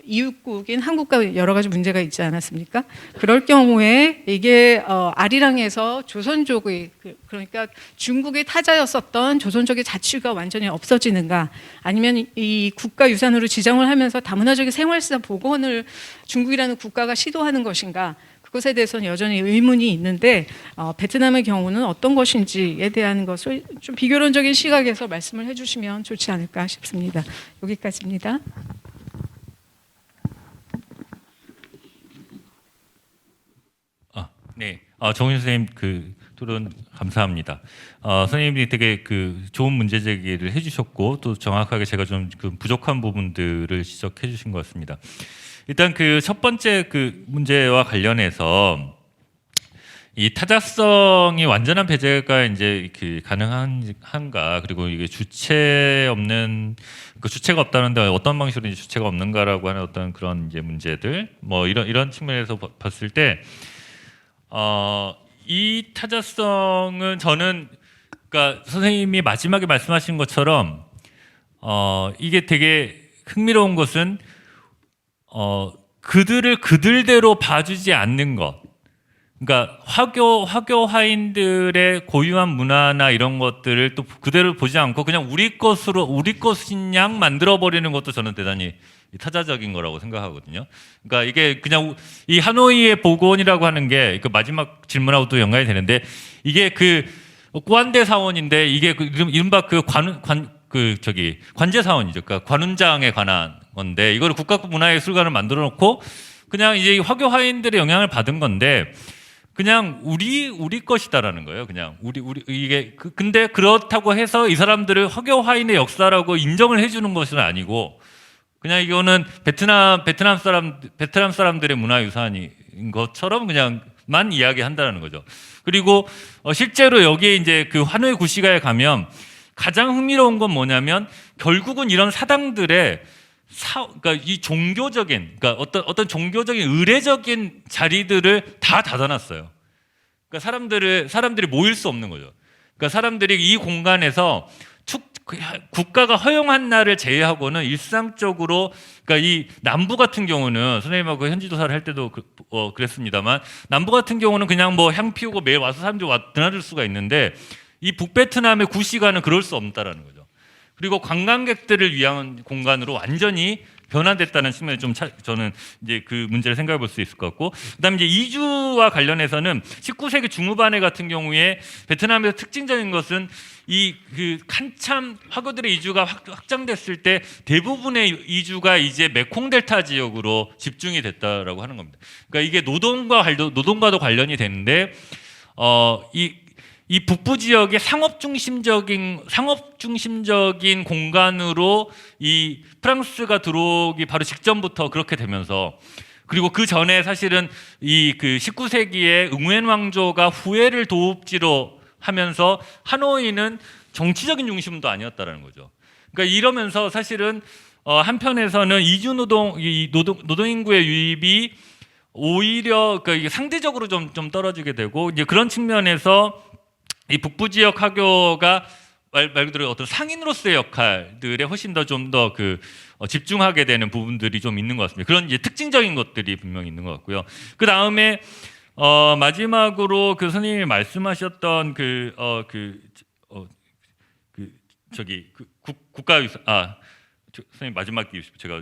이웃국인 한국과 여러 가지 문제가 있지 않았습니까? 그럴 경우에 이게 아리랑에서 조선족의 그러니까 중국의 타자였었던 조선족의 자취가 완전히 없어지는가 아니면 이 국가유산으로 지정을 하면서 다문화적인 생활사 복원을 중국이라는 국가가 시도하는 것인가 그것에 대해서는 여전히 의문이 있는데 베트남의 경우는 어떤 것인지에 대한 것을 좀 비교론적인 시각에서 말씀을 해주시면 좋지 않을까 싶습니다. 여기까지입니다. 네, 정윤 선생님 그 토론 감사합니다. 선생님이 되게 그 좋은 문제 제기를 해주셨고 또 정확하게 제가 좀 그 부족한 부분들을 지적해주신 것 같습니다. 일단 그 첫 번째 그 문제와 관련해서 이 타자성이 완전한 배제가 이제 그 가능한가, 그리고 이게 주체가 없다는데 어떤 방식으로 이제 주체가 없는가라고 하는 어떤 그런 이제 문제들, 뭐 이런 측면에서 봤을 때 이 타자성은 저는, 그러니까 선생님이 마지막에 말씀하신 것처럼 이게 되게 흥미로운 것은 그들을 그들대로 봐주지 않는 것. 그러니까 화교화인들의 고유한 문화나 이런 것들을 또 그대로 보지 않고 그냥 우리 것인 양 만들어 버리는 것도 저는 대단히 타자적인 거라고 생각하거든요. 그러니까 이게 그냥 이 하노이의 복원이라고 하는 게 그 마지막 질문하고도 연관이 되는데, 이게 그 관대 사원인데 이게 이른바 그 관제 사원이죠. 그러니까 관훈장에 관한 건데, 이거를 국가문화예술관을 만들어 놓고 그냥 이제 화교화인들의 영향을 받은 건데 그냥 우리 것이다라는 거예요. 그냥 우리 이게 근데 그렇다고 해서 이 사람들을 화교화인의 역사라고 인정을 해주는 것은 아니고, 그냥 이거는 베트남 사람들의 문화유산인 것처럼 그냥만 이야기한다는 거죠. 그리고 실제로 여기에 이제 그 하노이 구시가에 가면 가장 흥미로운 건 뭐냐면, 결국은 이런 사당들의 그러니까 이 종교적인, 그러니까 어떤 종교적인 의례적인 자리들을 다 닫아놨어요. 그러니까 사람들이 모일 수 없는 거죠. 그러니까 사람들이 이 공간에서 국가가 허용한 날을 제외하고는 일상적으로, 그러니까 이 남부 같은 경우는 선생님하고 현지조사를 할 때도 그랬습니다만, 남부 같은 경우는 그냥 뭐 향 피우고 매일 와서 사람들이 드나들 수가 있는데, 이 북베트남의 구시가는 그럴 수 없다라는 거죠. 그리고 관광객들을 위한 공간으로 완전히 변화됐다는 측면에 저는 이제 그 문제를 생각해 볼 수 있을 것 같고, 그다음에 이제 이주와 관련해서는 19세기 중후반에 같은 경우에 베트남에서 특징적인 것은 이 그 한참 화교들의 이주가 확장됐을 때 대부분의 이주가 이제 메콩 델타 지역으로 집중이 됐다라고 하는 겁니다. 그러니까 이게 노동과도 관련이 되는데, 이 북부 지역의 상업 중심적인 공간으로 이 프랑스가 들어오기 바로 직전부터 그렇게 되면서, 그리고 그 전에 사실은 이 그 19세기에 응웬 왕조가 후예를 도읍지로 하면서 하노이는 정치적인 중심도 아니었다라는 거죠. 그러니까 이러면서 사실은 한편에서는 이주 노동 인구의 유입이 오히려 그러니까 이게 상대적으로 좀 떨어지게 되고, 이제 그런 측면에서 이 북부 지역 화교가 말 그대로 어떤 상인으로서의 역할들에 훨씬 더 집중하게 되는 부분들이 좀 있는 것 같습니다. 그런 이제 특징적인 것들이 분명히 있는 것 같고요. 그 다음에 마지막으로 그 선생님이 말씀하셨던 국가유산, 선생님 마지막 제가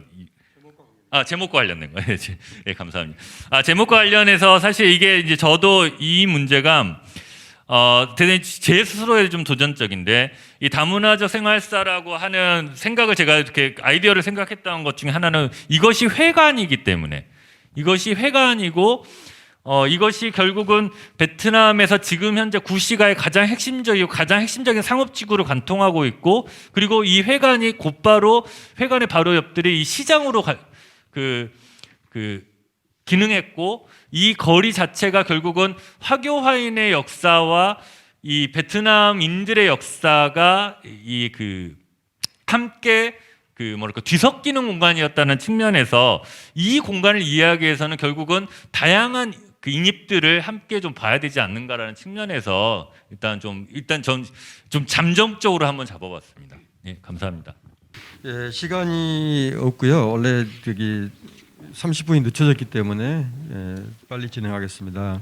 제목과 관련된 거예요. 네, 감사합니다. 제목과 관련해서 사실 이게 이제 저도 이 문제가 대단히 제 스스로에 좀 도전적인데, 이 다문화적 생활사라고 하는 생각을 제가 이렇게 아이디어를 생각했던 것 중에 하나는 이것이 회관이기 때문에, 이것이 회관이고 이것이 결국은 베트남에서 지금 현재 구시가의 가장 핵심적인 상업지구를 관통하고 있고, 그리고 이 회관이 곧바로 회관의 바로 옆들이 이 시장으로 기능했고, 이 거리 자체가 결국은 화교화인의 역사와 이 베트남인들의 역사가 함께 뒤섞이는 공간이었다는 측면에서, 이 공간을 이해하기 위해서는 결국은 다양한 인입들을 함께 좀 봐야 되지 않는가라는 측면에서 일단 좀 잠정적으로 한번 잡아봤습니다. 네, 감사합니다. 예, 시간이 없고요. 원래 30분이 늦춰졌기 때문에 빨리 진행하겠습니다.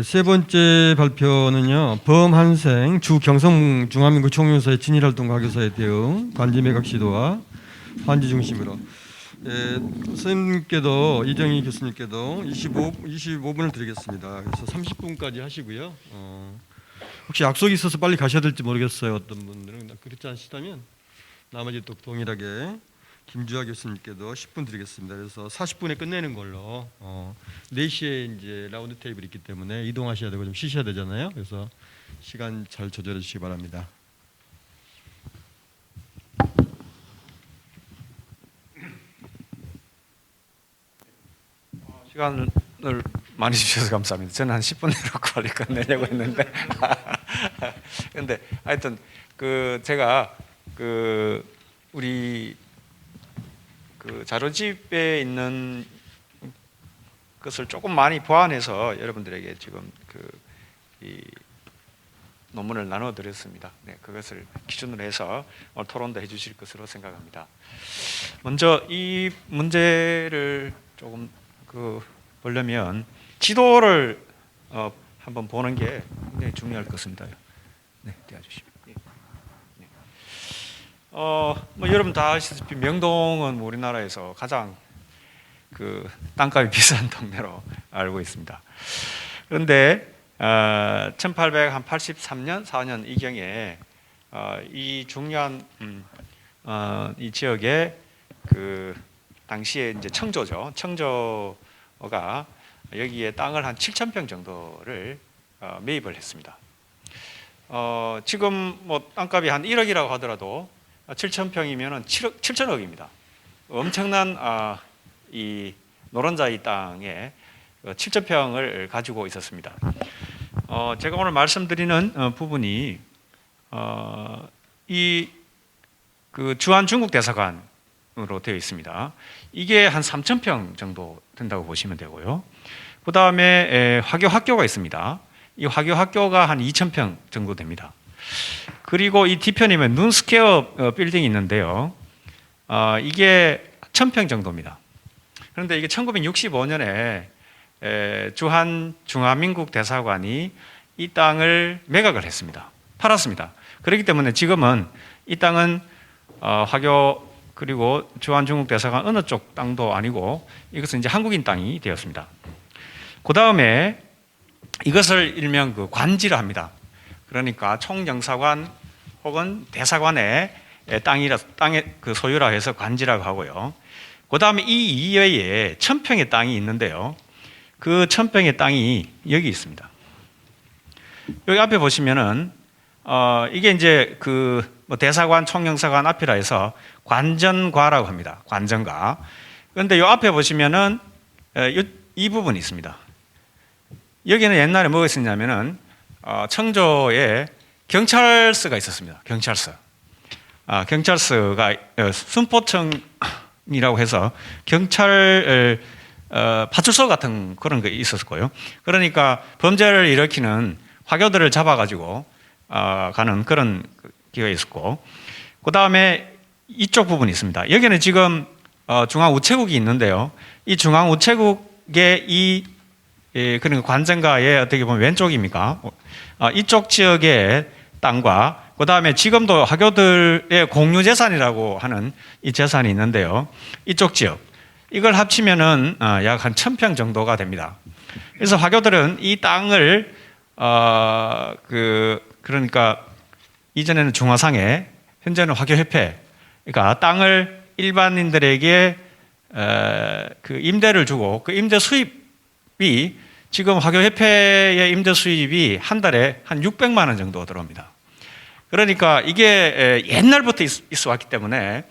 세 번째 발표는요, 범한생 주 경성 중화민국 총연사의 친일활동 가교사의 대응, 관지 매각 시도와 환지 중심으로. 선생님께도, 이정희 교수님께도 25분을 드리겠습니다. 그래서 30분까지 하시고요. 혹시 약속이 있어서 빨리 가셔야 될지 모르겠어요. 어떤 분들은 그렇지 않으시다면 나머지 또 동일하게 김주하 교수님께도 10분 드리겠습니다. 그래서 40분에 끝내는 걸로. 4시에 이제 라운드 테이블이 있기 때문에 이동하셔야 되고 좀 쉬셔야 되잖아요. 그래서 시간 잘 조절해 주시기 바랍니다. 시간을 많이 주셔서 감사합니다. 저는 한 10분 내로 빨리 끝내려고 했는데. 근데 하여튼 그 제가 그 우리 그 자료집에 있는 것을 조금 많이 보완해서 여러분들에게 지금 이 논문을 나눠 드렸습니다. 네, 그것을 기준으로 해서 오늘 토론도 해 주실 것으로 생각합니다. 먼저 이 문제를 조금 보려면 지도를 한번 보는 게 굉장히 중요할 것 같습니다. 네, 띄워주시면. 네. 뭐 여러분 다 아시다시피 명동은 우리나라에서 가장 그 땅값이 비싼 동네로 알고 있습니다. 그런데 1883년, 4년 이경에 이 중요한 이 지역에 그 당시에 이제 청조죠. 청조가 여기에 땅을 한 7,000평 정도를 매입을 했습니다. 지금 뭐 땅값이 한 1억이라고 하더라도 7,000평이면은 7천억입니다. 엄청난 이 노른자 이 땅에 7,000평을 가지고 있었습니다. 제가 오늘 말씀드리는 부분이 이 그 주한 중국 대사관으로 되어 있습니다. 이게 한 3,000평 정도 된다고 보시면 되고요. 그 다음에 화교 학교가 있습니다. 이 화교 학교가 한 2,000평 정도 됩니다. 그리고 이 뒤편에 눈스퀘어 빌딩이 있는데요. 이게 1,000평 정도입니다. 그런데 이게 1965년에 주한 중화민국 대사관이 이 땅을 매각을 했습니다. 팔았습니다. 그렇기 때문에 지금은 이 땅은 화교 그리고 주한 중국 대사관 어느 쪽 땅도 아니고 이것은 이제 한국인 땅이 되었습니다. 그 다음에 이것을 일명 그 관지라 합니다. 그러니까 총영사관 혹은 대사관의 땅의 그 소유라 해서 관지라고 하고요. 그 다음에 이 이외에 1,000평의 땅이 있는데요. 그 1,000평의 땅이 여기 있습니다. 여기 앞에 보시면은 이게 이제 그 뭐 대사관, 총영사관 앞이라 해서 관전과라고 합니다. 관전과. 그런데 이 앞에 보시면은 이 부분이 있습니다. 여기는 옛날에 뭐가 있었냐면은 청조에 경찰서가 있었습니다. 경찰서. 경찰서가 순포청이라고 해서 경찰 파출소 같은 그런 게 있었고요. 그러니까 범죄를 일으키는 화교들을 잡아가지고 가는 그런 기회가 있었고, 그 다음에 이쪽 부분이 있습니다. 여기는 지금 중앙우체국이 있는데요. 이 중앙우체국의 그러니까 관전가의 어떻게 보면 왼쪽입니까? 이쪽 지역의 땅과 그 다음에 지금도 화교들의 공유재산이라고 하는 이 재산이 있는데요. 이쪽 지역 이걸 합치면은 약 한 1,000평 정도가 됩니다. 그래서 화교들은 이 땅을 그러니까 이전에는 중화상에 현재는 화교협회 그러니까 땅을 일반인들에게 그 임대를 주고 그 임대 수입이 지금 화교협회의 임대 수입이 한 달에 한 600만 원 정도 들어옵니다. 그러니까 이게 옛날부터 있어 왔기 때문에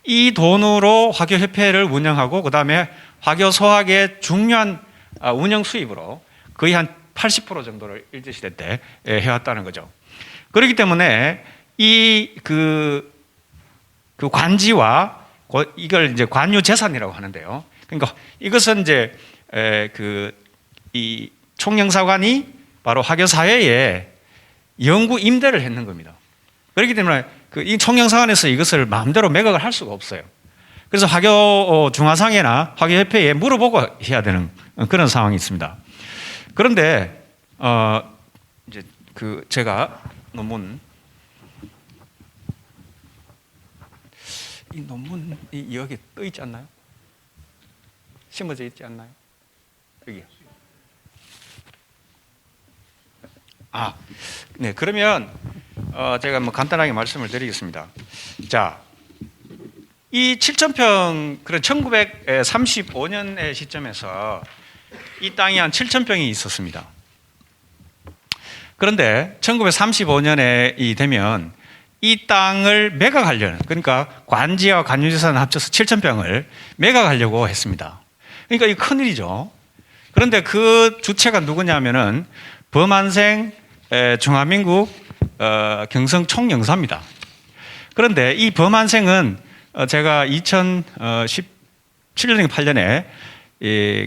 이 돈으로 화교협회를 운영하고 그 다음에 화교 소학의 중요한 운영 수입으로 거의 한 80% 정도를 일제시대 때 해왔다는 거죠. 그렇기 때문에 그 관지와 이걸 이제 관유 재산이라고 하는데요. 그러니까 이것은 이제 이 총영사관이 바로 화교 사회에 영구 임대를 했는 겁니다. 그렇기 때문에 이 총영사관에서 이것을 마음대로 매각을 할 수가 없어요. 그래서 화교 중화상회나 화교협회에 물어보고 해야 되는 그런 상황이 있습니다. 그런데 이제 제가 이 논문이 여기 떠 있지 않나요? 심어져 있지 않나요? 여기요. 네. 그러면 제가 뭐 간단하게 말씀을 드리겠습니다. 자, 이 7,000평 그런 1935년의 시점에서 이 땅이 한 7,000평이 있었습니다. 그런데 1935년에 되면 이 땅을 매각하려는 그러니까 관지와 관유재산을 합쳐서 7,000평을 매각하려고 했습니다. 그러니까 이 큰일이죠. 그런데 그 주체가 누구냐면은 범한생 중화민국 경성 총영사입니다. 그런데 이 범한생은 제가 2017년 8년에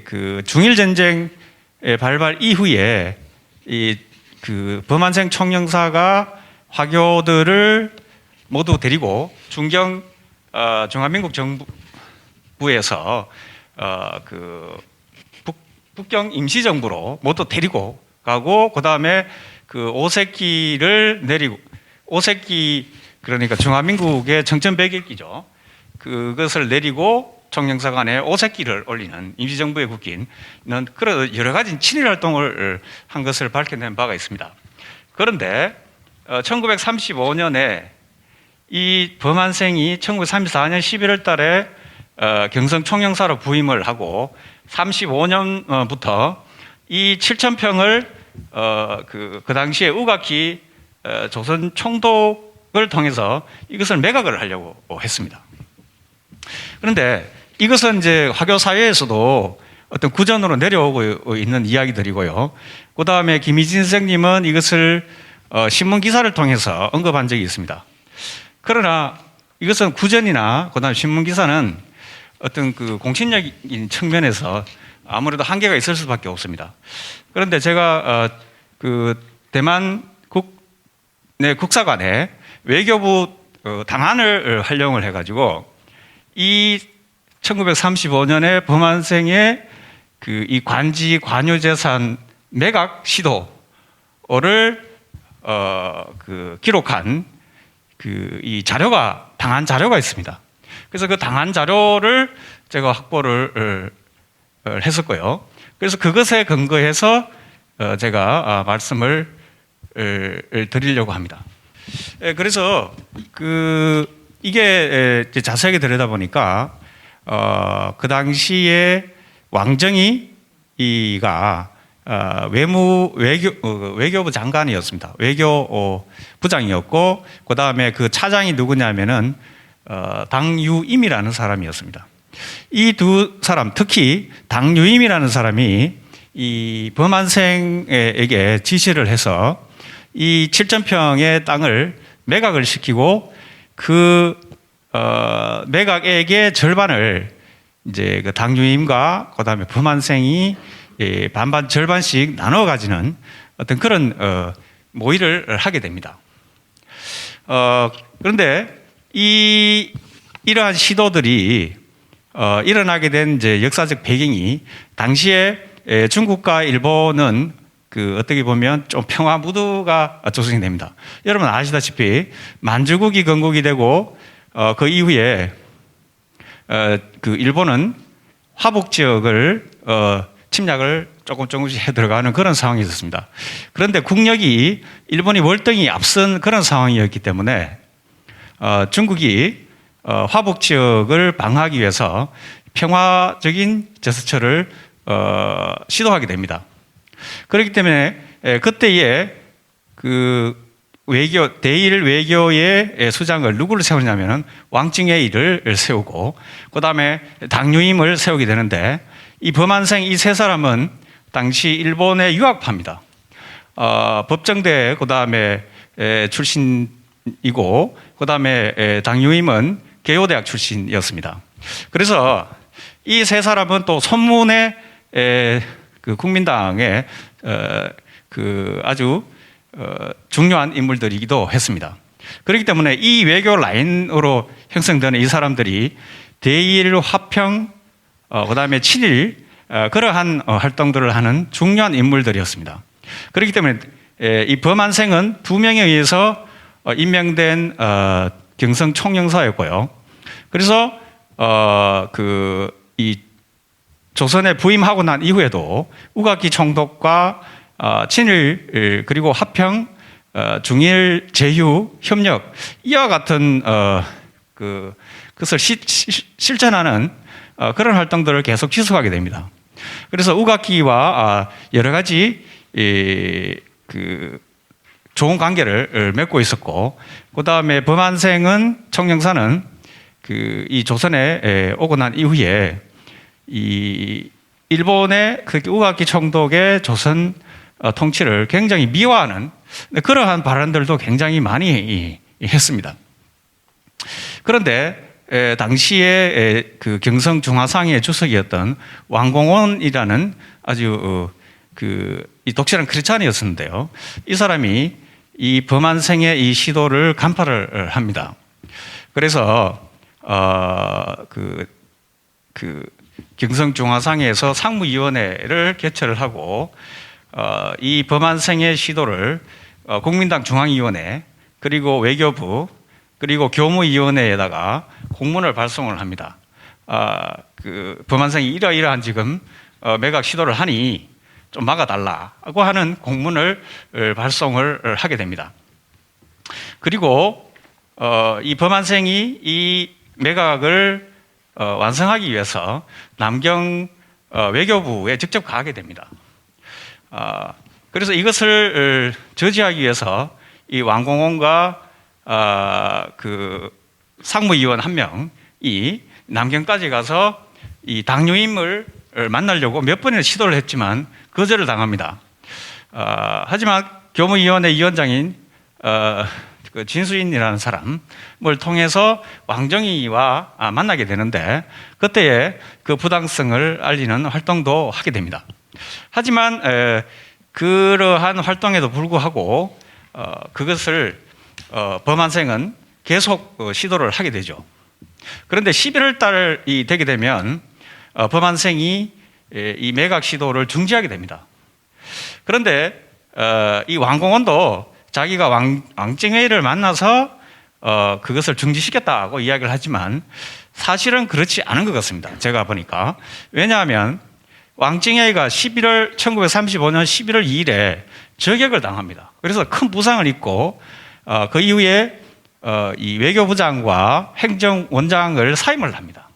그 중일 전쟁 발발 이후에 그 범한생 총영사가 화교들을 모두 데리고 중화민국 정부에서 그 북경 임시정부로 모두 데리고 가고, 그 다음에 그 오색기를 내리고, 오색기 그러니까 중화민국의 정천백일기죠. 그것을 내리고 총영사관에 오색기를 올리는 임시정부의 국기는 그런 여러 가지 친일 활동을 한 것을 밝혀낸 바가 있습니다. 그런데 1935년에 이 범한생이 1934년 11월 달에 경성 총영사로 부임을 하고 35년부터 이 7,000평을 그 당시에 우각희 조선 총독을 통해서 이것을 매각을 하려고 했습니다. 그런데 이것은 이제 화교 사회에서도 어떤 구전으로 내려오고 있는 이야기들이고요. 그 다음에 김희진 선생님은 이것을 신문 기사를 통해서 언급한 적이 있습니다. 그러나 이것은 구전이나 그다음 신문 기사는 어떤 그 공신력인 측면에서 아무래도 한계가 있을 수밖에 없습니다. 그런데 제가 그 대만 국사관에 외교부 당한을 활용을 해가지고 이 1935년에 범한생의 그 이 관지 관유재산 매각 시도를 그 기록한 그 이 자료가 당한 자료가 있습니다. 그래서 그 당한 자료를 제가 확보를 했었고요. 그래서 그것에 근거해서 제가 말씀을 드리려고 합니다. 그래서 그 이게 자세하게 들여다보니까 그 당시에 왕정이가 외교부 장관이었습니다. 외교부장이었고, 그 다음에 그 차장이 누구냐면은 당유임이라는 사람이었습니다. 이 두 사람, 특히 당유임이라는 사람이 이 범한생에게 지시를 해서 이 7,000평의 땅을 매각을 시키고 그 매각액의 절반을 이제 그 당유임과 그 다음에 범한생이 반반 절반씩 나눠 가지는 어떤 그런 모의를 하게 됩니다. 그런데 이러한 시도들이 일어나게 된 이제 역사적 배경이 당시에 중국과 일본은 그 어떻게 보면 좀 평화 무드가 조성이 됩니다. 여러분 아시다시피 만주국이 건국이 되고 그 이후에 그 일본은 화북 지역을 침략을 조금씩 해 들어가는 그런 상황이 있었습니다. 그런데 국력이 일본이 월등히 앞선 그런 상황이었기 때문에 중국이 화북 지역을 방어하기 위해서 평화적인 제스처를 시도하게 됩니다. 그렇기 때문에 그때에 그 대일 외교의 수장을 누구를 세우냐면은 왕증의일을 세우고, 그 다음에 당유임을 세우게 되는데, 이 범한생 이 세 사람은 당시 일본의 유학파입니다. 법정대 그 다음에 출신이고, 그 다음에 당유임은 개요대학 출신이었습니다. 그래서 이 세 사람은 또 손문의 그 국민당의 그 아주 중요한 인물들이기도 했습니다. 그렇기 때문에 이 외교 라인으로 형성되는 이 사람들이 대일 화평, 그다음에 친일 그러한 활동들을 하는 중요한 인물들이었습니다. 그렇기 때문에 이 범한생은 2명에 의해서 임명된 경성 총영사였고요. 그래서 이 조선에 부임하고 난 이후에도 우각희 총독과 친일 그리고 화평, 중일 제휴 협력 이와 같은 그것을 실천하는 그런 활동들을 계속 지속하게 됩니다. 그래서 우각희와 여러 가지 그 좋은 관계를 맺고 있었고, 그 다음에 범한생은 총영사는 이 조선에 오고 난 이후에 일본의 그 우가키 총독의 조선 통치를 굉장히 미화하는 그러한 발언들도 굉장히 많이 했습니다. 그런데 당시에 그 경성 중화상의 주석이었던 왕공원이라는 아주 이 독실한 크리스찬이었는데요. 이 사람이 이 범한생의 이 시도를 간파를 합니다. 그래서 경성 중화상에서 상무위원회를 개최를 하고 이 범한생의 시도를 국민당 중앙위원회 그리고 외교부 그리고 교무위원회에다가 공문을 발송을 합니다. 범한생이 이러이러한 지금 매각 시도를 하니 좀 막아달라고 하는 공문을 발송을 하게 됩니다. 그리고 이 범한생이 이 매각을 완성하기 위해서 남경 외교부에 직접 가게 됩니다. 그래서 이것을 저지하기 위해서 이 왕공원과 그 상무위원 한 명이 남경까지 가서 이 당뇨임을 만나려고 몇 번이나 시도를 했지만 거절을 당합니다. 하지만 교무위원회 위원장인 그 진수인이라는 사람을 통해서 왕정이와 만나게 되는데 그때에 그 부당성을 알리는 활동도 하게 됩니다. 하지만 그러한 활동에도 불구하고 그것을 범한생은 계속 시도를 하게 되죠. 그런데 11월 달이 되게 되면 범한생이 이 매각 시도를 중지하게 됩니다. 그런데 이 왕공원도 자기가 왕정회의를 만나서 그것을 중지시켰다고 이야기를 하지만 사실은 그렇지 않은 것 같습니다. 제가 보니까. 왜냐하면 왕정회의가 1935년 11월 2일에 저격을 당합니다. 그래서 큰 부상을 입고 그 이후에 이 외교부장과 행정원장을 사임을 합니다.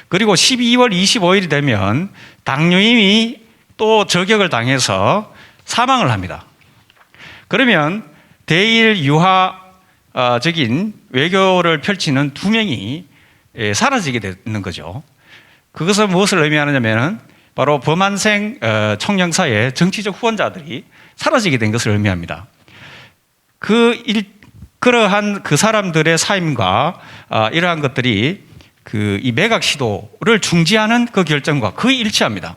그리고 12월 25일이 되면 당뇨임이 또 저격을 당해서 사망을 합니다. 그러면 대일 유화적인 외교를 펼치는 두 명이 사라지게 되는 거죠. 그것은 무엇을 의미하느냐면 바로 범한생 총영사의 정치적 후원자들이 사라지게 된 것을 의미합니다. 그러한 그 사람들의 사임과 이러한 것들이 이 매각 시도를 중지하는 그 결정과 거의 일치합니다.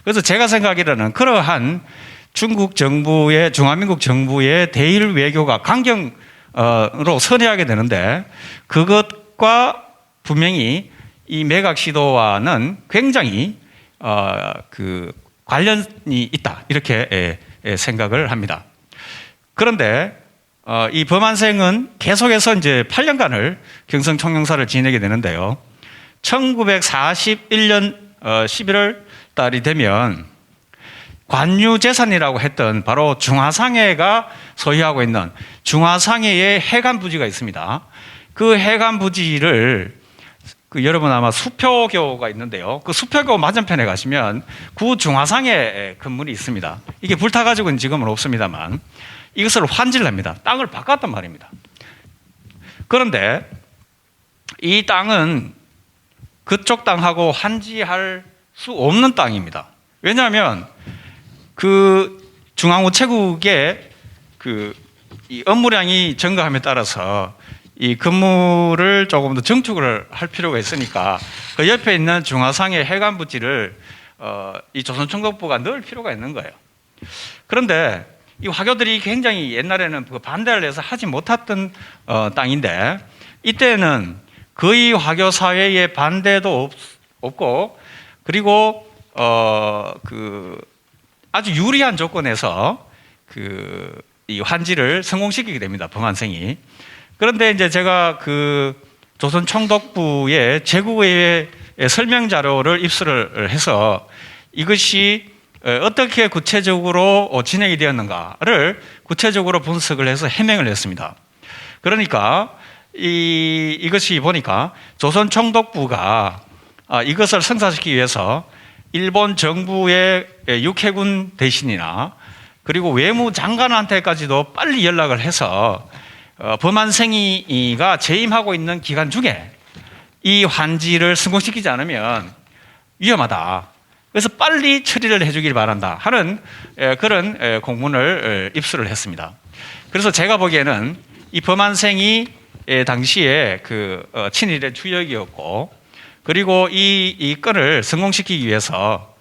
그래서 제가 생각하기로는 그러한 중국 정부의 중화민국 정부의 대일 외교가 강경으로 선회하게 되는데 그것과 분명히 이 매각 시도와는 굉장히 관련이 있다 이렇게 생각을 합니다. 그런데 이 범한생은 계속해서 이제 8년간을 경성 총영사를 지내게 되는데요. 1941년 11월 달이 되면 관유재산이라고 했던 바로 중화상해가 소유하고 있는 중화상해의 해관 부지가 있습니다. 그 해관 부지를 여러분 아마 수표교가 있는데요. 그 수표교 맞은편에 가시면 구 중화상해 건물이 있습니다. 이게 불타가지고는 지금은 없습니다만 이것을 환질합니다. 땅을 바꿨단 말입니다. 그런데 이 땅은 그쪽 땅하고 환지할 수 없는 땅입니다. 왜냐하면 그 중앙우체국의 이 업무량이 증가함에 따라서 이 건물을 조금 더 증축을 할 필요가 있으니까 그 옆에 있는 중화상해 해관 부지를 이 조선총독부가 넣을 필요가 있는 거예요. 그런데 이 화교들이 굉장히 옛날에는 반대를 해서 하지 못했던 땅인데 이때는 거의 화교 사회의 반대도 없고 그리고 아주 유리한 조건에서 이 환지를 성공시키게 됩니다. 범한생이. 그런데 이제 제가 조선 총독부의 제국의회 설명 자료를 입수를 해서 이것이 어떻게 구체적으로 진행이 되었는가를 구체적으로 분석을 해서 해명을 했습니다. 그러니까 이것이 보니까 조선 총독부가 이것을 성사시키기 위해서 일본 정부의 육해군 대신이나 그리고 외무장관한테까지도 빨리 연락을 해서 범한생이가 재임하고 있는 기간 중에 이 환지를 성공시키지 않으면 위험하다. 그래서 빨리 처리를 해주길 바란다 하는 그런 공문을 입수를 했습니다. 그래서 제가 보기에는 이 범한생이 당시에 친일의 주역이었고, 그리고 이 건을 성공시키기 위해서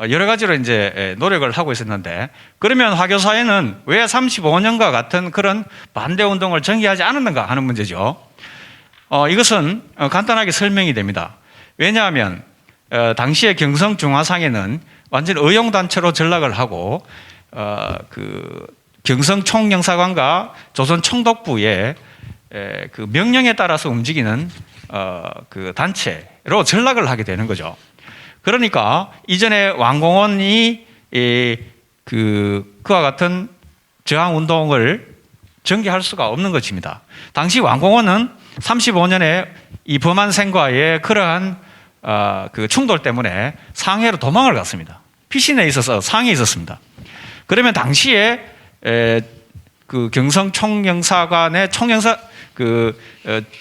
여러 가지로 이제 노력을 하고 있었는데, 그러면 화교사회는 왜 35년과 같은 그런 반대 운동을 전개하지 않았는가 하는 문제죠. 이것은 간단하게 설명이 됩니다. 왜냐하면 당시에 경성 중화상에는 완전 의용단체로 전락을 하고 경성 총영사관과 조선 총독부의 그 명령에 따라서 움직이는 단체로 전락을 하게 되는 거죠. 그러니까 이전에 왕공원이 그와 같은 저항 운동을 전개할 수가 없는 것입니다. 당시 왕공원은 35년에 이 범한생과의 그러한 충돌 때문에 상해로 도망을 갔습니다. 피신에 있어서 상해에 있었습니다. 그러면 당시에 그 경성 총영사관의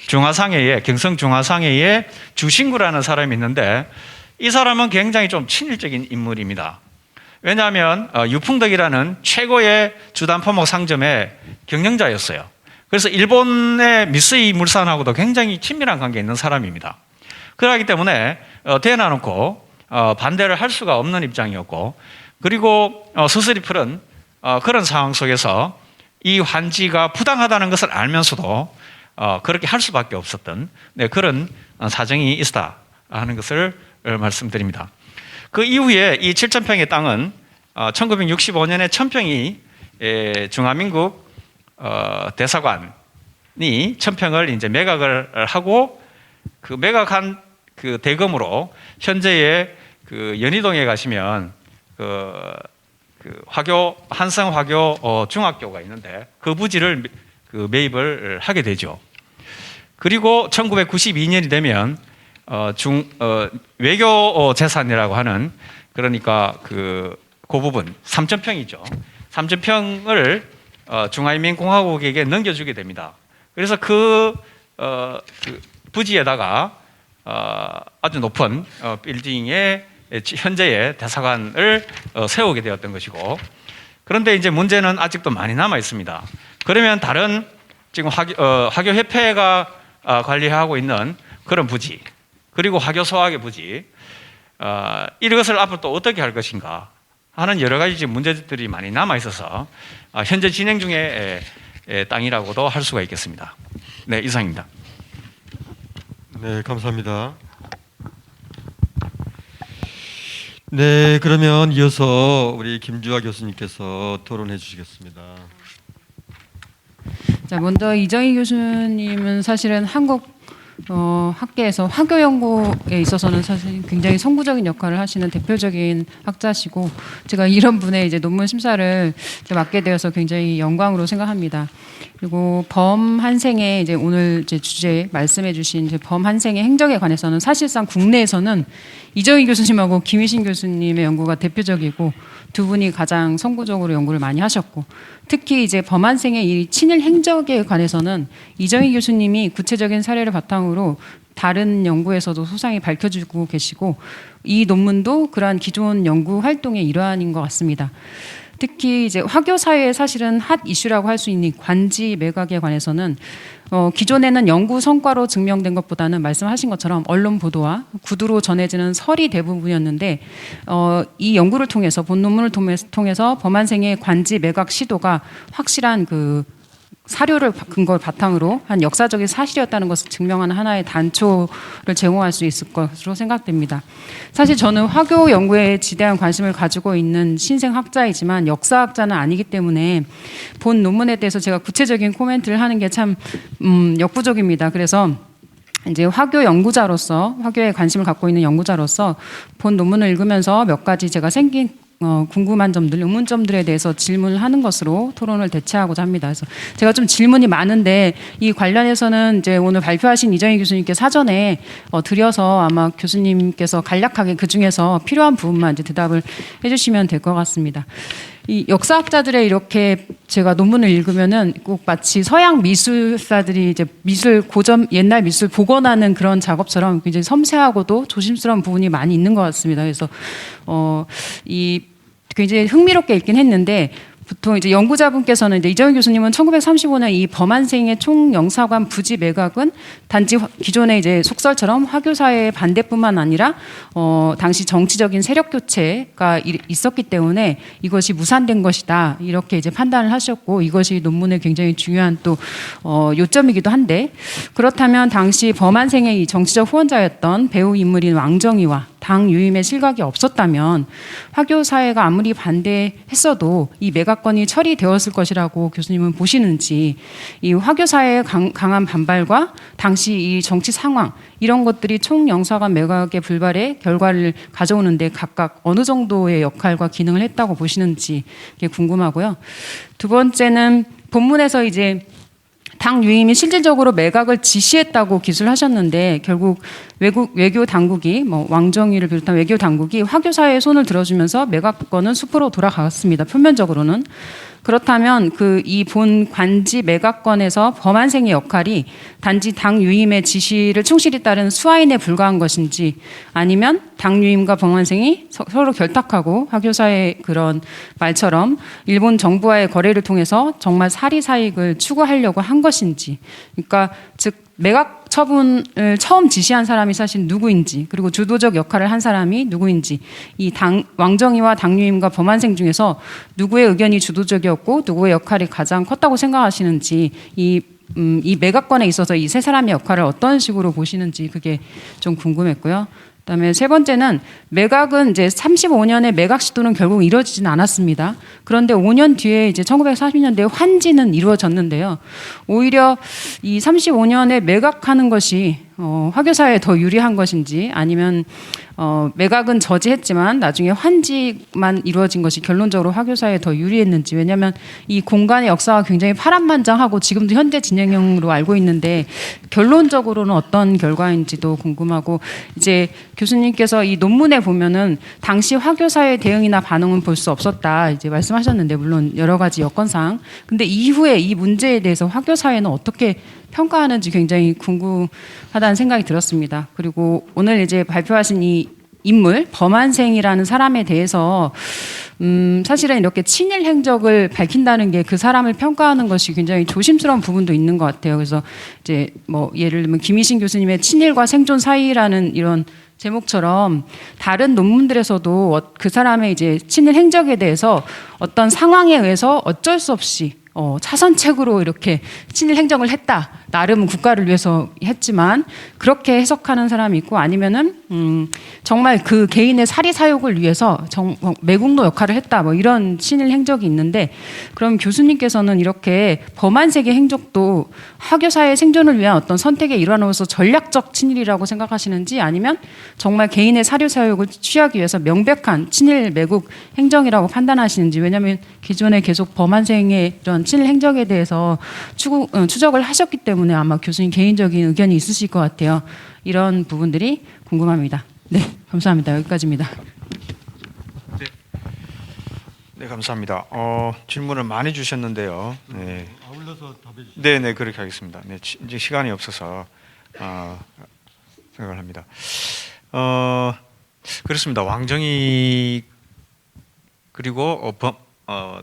중화상회의 경성 중화상회의 주신구라는 사람이 있는데, 이 사람은 굉장히 좀 친일적인 인물입니다. 왜냐하면 유풍덕이라는 최고의 주단포목 상점의 경영자였어요. 그래서 일본의 미쓰이 물산하고도 굉장히 친밀한 관계에 있는 사람입니다. 그렇기 때문에 대놔놓고 반대를 할 수가 없는 입장이었고, 그리고 서슬이 풀은 그런 상황 속에서 이 환지가 부당하다는 것을 알면서도 그렇게 할 수밖에 없었던 그런 사정이 있었다 하는 것을 말씀드립니다. 그 이후에 이 7,000평의 땅은 1965년에 천평이 중화민국 대사관이 1,000평을 이제 매각을 하고, 그 매각한 그 대금으로 현재의 그 연희동에 가시면 한성 화교 중학교가 있는데 그 부지를 매입을 하게 되죠. 그리고 1992년이 되면 외교 재산이라고 하는, 그러니까 그 부분 3,000평이죠. 3,000평을 중화인민공화국에게 넘겨주게 됩니다. 그래서 그 부지에다가 아주 높은 빌딩의 현재의 대사관을 세우게 되었던 것이고, 그런데 이제 문제는 아직도 많이 남아 있습니다. 그러면 다른 지금 화교협회가 관리하고 있는 그런 부지, 그리고 화교소학의 부지, 이것을 앞으로 또 어떻게 할 것인가 하는 여러 가지 지금 문제들이 많이 남아 있어서 현재 진행 중의 땅이라고도 할 수가 있겠습니다. 네, 이상입니다. 네, 감사합니다. 네, 그러면 이어서 우리 김주하 교수님께서 토론해 주시겠습니다. 자, 먼저 이정희 교수님은 사실은 한국 학계에서 화교 연구에 있어서는 사실 굉장히 선구적인 역할을 하시는 대표적인 학자시고, 제가 이런 분의 이제 논문 심사를 맡게 되어서 굉장히 영광으로 생각합니다. 그리고 범한생의 이제 오늘 이제 주제 말씀해주신 이제 범한생의 행적에 관해서는 사실상 국내에서는 이정희 교수님하고 김희신 교수님의 연구가 대표적이고, 두 분이 가장 선구적으로 연구를 많이 하셨고, 특히 이제 범한생의 이 친일 행적에 관해서는 이정희 교수님이 구체적인 사례를 바탕으로 다른 연구에서도 소상히 밝혀주고 계시고, 이 논문도 그러한 기존 연구 활동의 일환인 것 같습니다. 특히 이제 화교 사회의 사실은 핫 이슈라고 할 수 있는 관지 매각에 관해서는 기존에는 연구 성과로 증명된 것보다는 말씀하신 것처럼 언론 보도와 구두로 전해지는 설이 대부분이었는데, 이 연구를 통해서 본 논문을 통해서 범한생의 관지 매각 시도가 확실한 그 사료를 근거를 바탕으로 한 역사적인 사실이었다는 것을 증명하는 하나의 단초를 제공할 수 있을 것으로 생각됩니다. 사실 저는 화교 연구에 지대한 관심을 가지고 있는 신생학자이지만 역사학자는 아니기 때문에 본 논문에 대해서 제가 구체적인 코멘트를 하는 게 참 역부족입니다. 그래서 이제 화교 연구자로서, 화교에 관심을 갖고 있는 연구자로서 본 논문을 읽으면서 몇 가지 제가 생긴 궁금한 점들, 의문점들에 대해서 질문을 하는 것으로 토론을 대체하고자 합니다. 그래서 제가 좀 질문이 많은데 이 관련해서는 이제 오늘 발표하신 이정희 교수님께 사전에 드려서 아마 교수님께서 간략하게 그 중에서 필요한 부분만 이제 대답을 해주시면 될 것 같습니다. 이 역사학자들의 이렇게 제가 논문을 읽으면은 꼭 마치 서양 미술사들이 이제 미술 고전 옛날 미술 복원하는 그런 작업처럼 굉장히 섬세하고도 조심스러운 부분이 많이 있는 것 같습니다. 그래서 이 굉장히 흥미롭게 읽긴 했는데 보통 이제 연구자분께서는 이제 이정희 교수님은 1935년 이 범안생의 총영사관 부지 매각은 단지 기존의 이제 속설처럼 화교 사회의 반대뿐만 아니라 당시 정치적인 세력 교체가 있었기 때문에 이것이 무산된 것이다 이렇게 이제 판단을 하셨고 이것이 논문의 굉장히 중요한 또 요점이기도 한데 그렇다면 당시 범안생의 이 정치적 후원자였던 배우 인물인 왕정이와 당 유임의 실각이 없었다면 화교 사회가 아무리 반대했어도 이 매각건이 처리되었을 것이라고 교수님은 보시는지 이 화교 사회의 강한 반발과 당시 이 정치 상황 이런 것들이 총영사관 매각의 불발의 결과를 가져오는데 각각 어느 정도의 역할과 기능을 했다고 보시는지 이게 궁금하고요. 두 번째는 본문에서 이제 당 유임이 실질적으로 매각을 지시했다고 기술하셨는데 결국 외교 당국이 뭐 왕정위를 비롯한 외교 당국이 화교 사회에 손을 들어주면서 매각권은 숲으로 돌아갔습니다. 표면적으로는. 그렇다면 그 이 본 관지 매각권에서 범안생의 역할이 단지 당 유임의 지시를 충실히 따른 수하인에 불과한 것인지 아니면 당 유임과 범안생이 서로 결탁하고 화교사의 그런 말처럼 일본 정부와의 거래를 통해서 정말 사리사익을 추구하려고 한 것인지 그러니까 즉 매각 처분을 처음 지시한 사람이 사실 누구인지 그리고 주도적 역할을 한 사람이 누구인지 이 왕정이와 당유임과 범안생 중에서 누구의 의견이 주도적이었고 누구의 역할이 가장 컸다고 생각하시는지 이 매각권에 있어서 이 세 사람의 역할을 어떤 식으로 보시는지 그게 좀 궁금했고요. 그다음에 세 번째는 매각은 이제 35년의 매각 시도는 결국 이루어지진 않았습니다. 그런데 5년 뒤에 이제 1940년대에 환지는 이루어졌는데요. 오히려 이 35년에 매각하는 것이 화교사에 더 유리한 것인지 아니면 매각은 저지했지만 나중에 환지만 이루어진 것이 결론적으로 화교사에 더 유리했는지 왜냐하면 이 공간의 역사가 굉장히 파란만장하고 지금도 현재 진행형으로 알고 있는데 결론적으로는 어떤 결과인지도 궁금하고 이제 교수님께서 이 논문에 보면은 당시 화교사의 대응이나 반응은 볼 수 없었다 이제 말씀하셨는데 물론 여러 가지 여건상 근데 이후에 이 문제에 대해서 화교사회는 어떻게 평가하는지 굉장히 궁금하다는 생각이 들었습니다. 그리고 오늘 이제 발표하신 이 인물 범안생이라는 사람에 대해서 사실은 이렇게 친일 행적을 밝힌다는 게 그 사람을 평가하는 것이 굉장히 조심스러운 부분도 있는 것 같아요. 그래서 이제 뭐 예를 들면 김희신 교수님의 친일과 생존 사이라는 이런 제목처럼 다른 논문들에서도 그 사람의 이제 친일 행적에 대해서 어떤 상황에 의해서 어쩔 수 없이 차선책으로 이렇게 친일 행정을 했다. 나름 국가를 위해서 했지만 그렇게 해석하는 사람이 있고 아니면은 정말 그 개인의 사리사욕을 위해서 매국노 역할을 했다. 뭐 이런 친일 행적이 있는데 그럼 교수님께서는 이렇게 범안색의 행적도 화교사의 생존을 위한 어떤 선택의 일환으로서 전략적 친일이라고 생각하시는지 아니면 정말 개인의 사리사욕을 취하기 위해서 명백한 친일 매국 행정이라고 판단하시는지 왜냐하면 기존에 계속 범안생의 이런 친일 행적에 대해서 추적을 하셨기 때문에 아마 교수님 개인적인 의견이 있으실 것 같아요. 이런 부분들이 궁금합니다. 네, 감사합니다. 여기까지입니다. 네, 감사합니다. 질문을 많이 주셨는데요. 네. 아울러서 답해 주시죠. 네, 네, 그렇게 하겠습니다. 네, 이제 시간이 없어서 생각을 합니다. 그렇습니다. 왕정이 그리고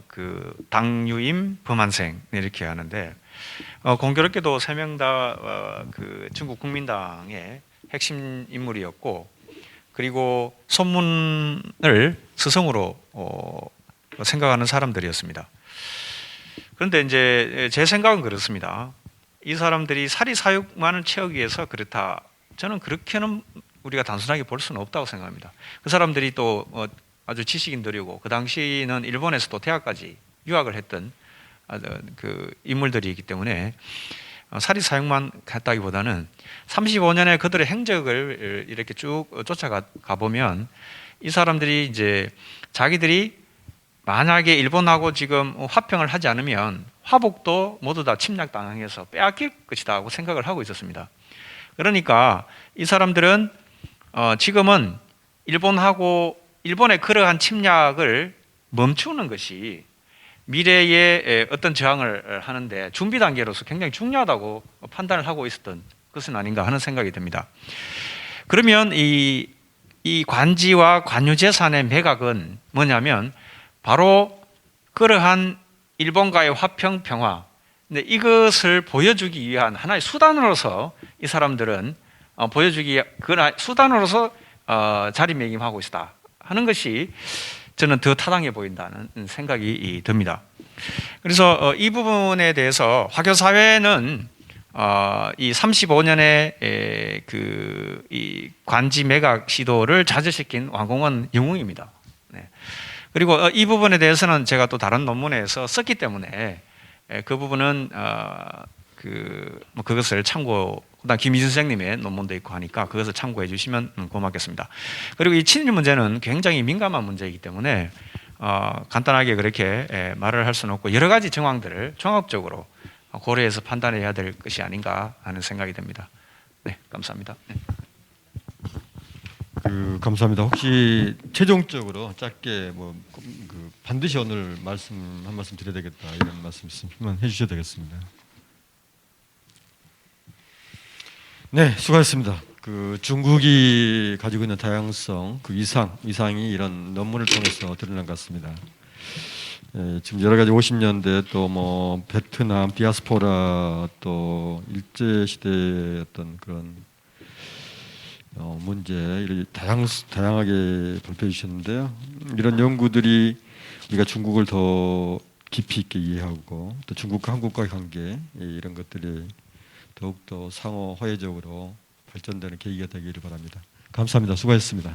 그 당유임 범안생 이렇게 하는데 공교롭게도 세 명 다 그 중국 국민당의 핵심 인물이었고 그리고 소문을 스승으로 생각하는 사람들이었습니다. 그런데 이제 제 생각은 그렇습니다. 이 사람들이 사리사욕만을 채우기 위해서 그렇다. 저는 그렇게는 우리가 단순하게 볼 수는 없다고 생각합니다. 그 사람들이 또 아주 지식인들이고 그 당시는 일본에서도 대학까지 유학을 했던 그 인물들이기 때문에 사리사욕만 했다기보다는 35년의 그들의 행적을 이렇게 쭉 쫓아가 보면 이 사람들이 이제 자기들이 만약에 일본하고 지금 화평을 하지 않으면 화북도 모두 다 침략당해서 빼앗길 것이다 하고 생각을 하고 있었습니다. 그러니까 이 사람들은 지금은 일본의 그러한 침략을 멈추는 것이 미래의 어떤 저항을 하는데 준비 단계로서 굉장히 중요하다고 판단을 하고 있었던 것은 아닌가 하는 생각이 듭니다. 그러면 이 관지와 관유재산의 매각은 뭐냐면 바로 그러한 일본과의 화평 평화, 근데 이것을 보여주기 위한 하나의 수단으로서 이 사람들은 보여주기 그 수단으로서 자리매김하고 있다 하는 것이 저는 더 타당해 보인다는 생각이 듭니다. 그래서 이 부분에 대해서 화교 사회는 이 35년의 이 관지 매각 시도를 자제시킨 왕공원 영웅입니다. 네. 그리고 이 부분에 대해서는 제가 또 다른 논문에서 썼기 때문에 그 부분은 그것을 참고, 그다음 김희준 선생님의 논문도 있고 하니까 그것을 참고해 주시면 고맙겠습니다. 그리고 이 친일 문제는 굉장히 민감한 문제이기 때문에 간단하게 그렇게 말을 할 수는 없고 여러 가지 정황들을 종합적으로 고려해서 판단해야 될 것이 아닌가 하는 생각이 듭니다. 네, 감사합니다. 네. 감사합니다. 혹시 최종적으로 짧게 반드시 오늘 한 말씀 드려야 되겠다 이런 말씀 있으면 해주셔도 되겠습니다. 네, 수고하셨습니다. 중국이 가지고 있는 다양성, 위상이 이런 논문을 통해서 드러난 것 같습니다. 지금 여러 가지 50년대 또 뭐 베트남 디아스포라 또 일제 시대의 어떤 그런 문제 이렇게 다양하게 발표해 주셨는데요. 이런 연구들이 우리가 중국을 더 깊이 있게 이해하고 또 중국과 한국과의 관계 이런 것들이 더욱더 상호 화해적으로 발전되는 계기가 되기를 바랍니다. 감사합니다. 수고하셨습니다.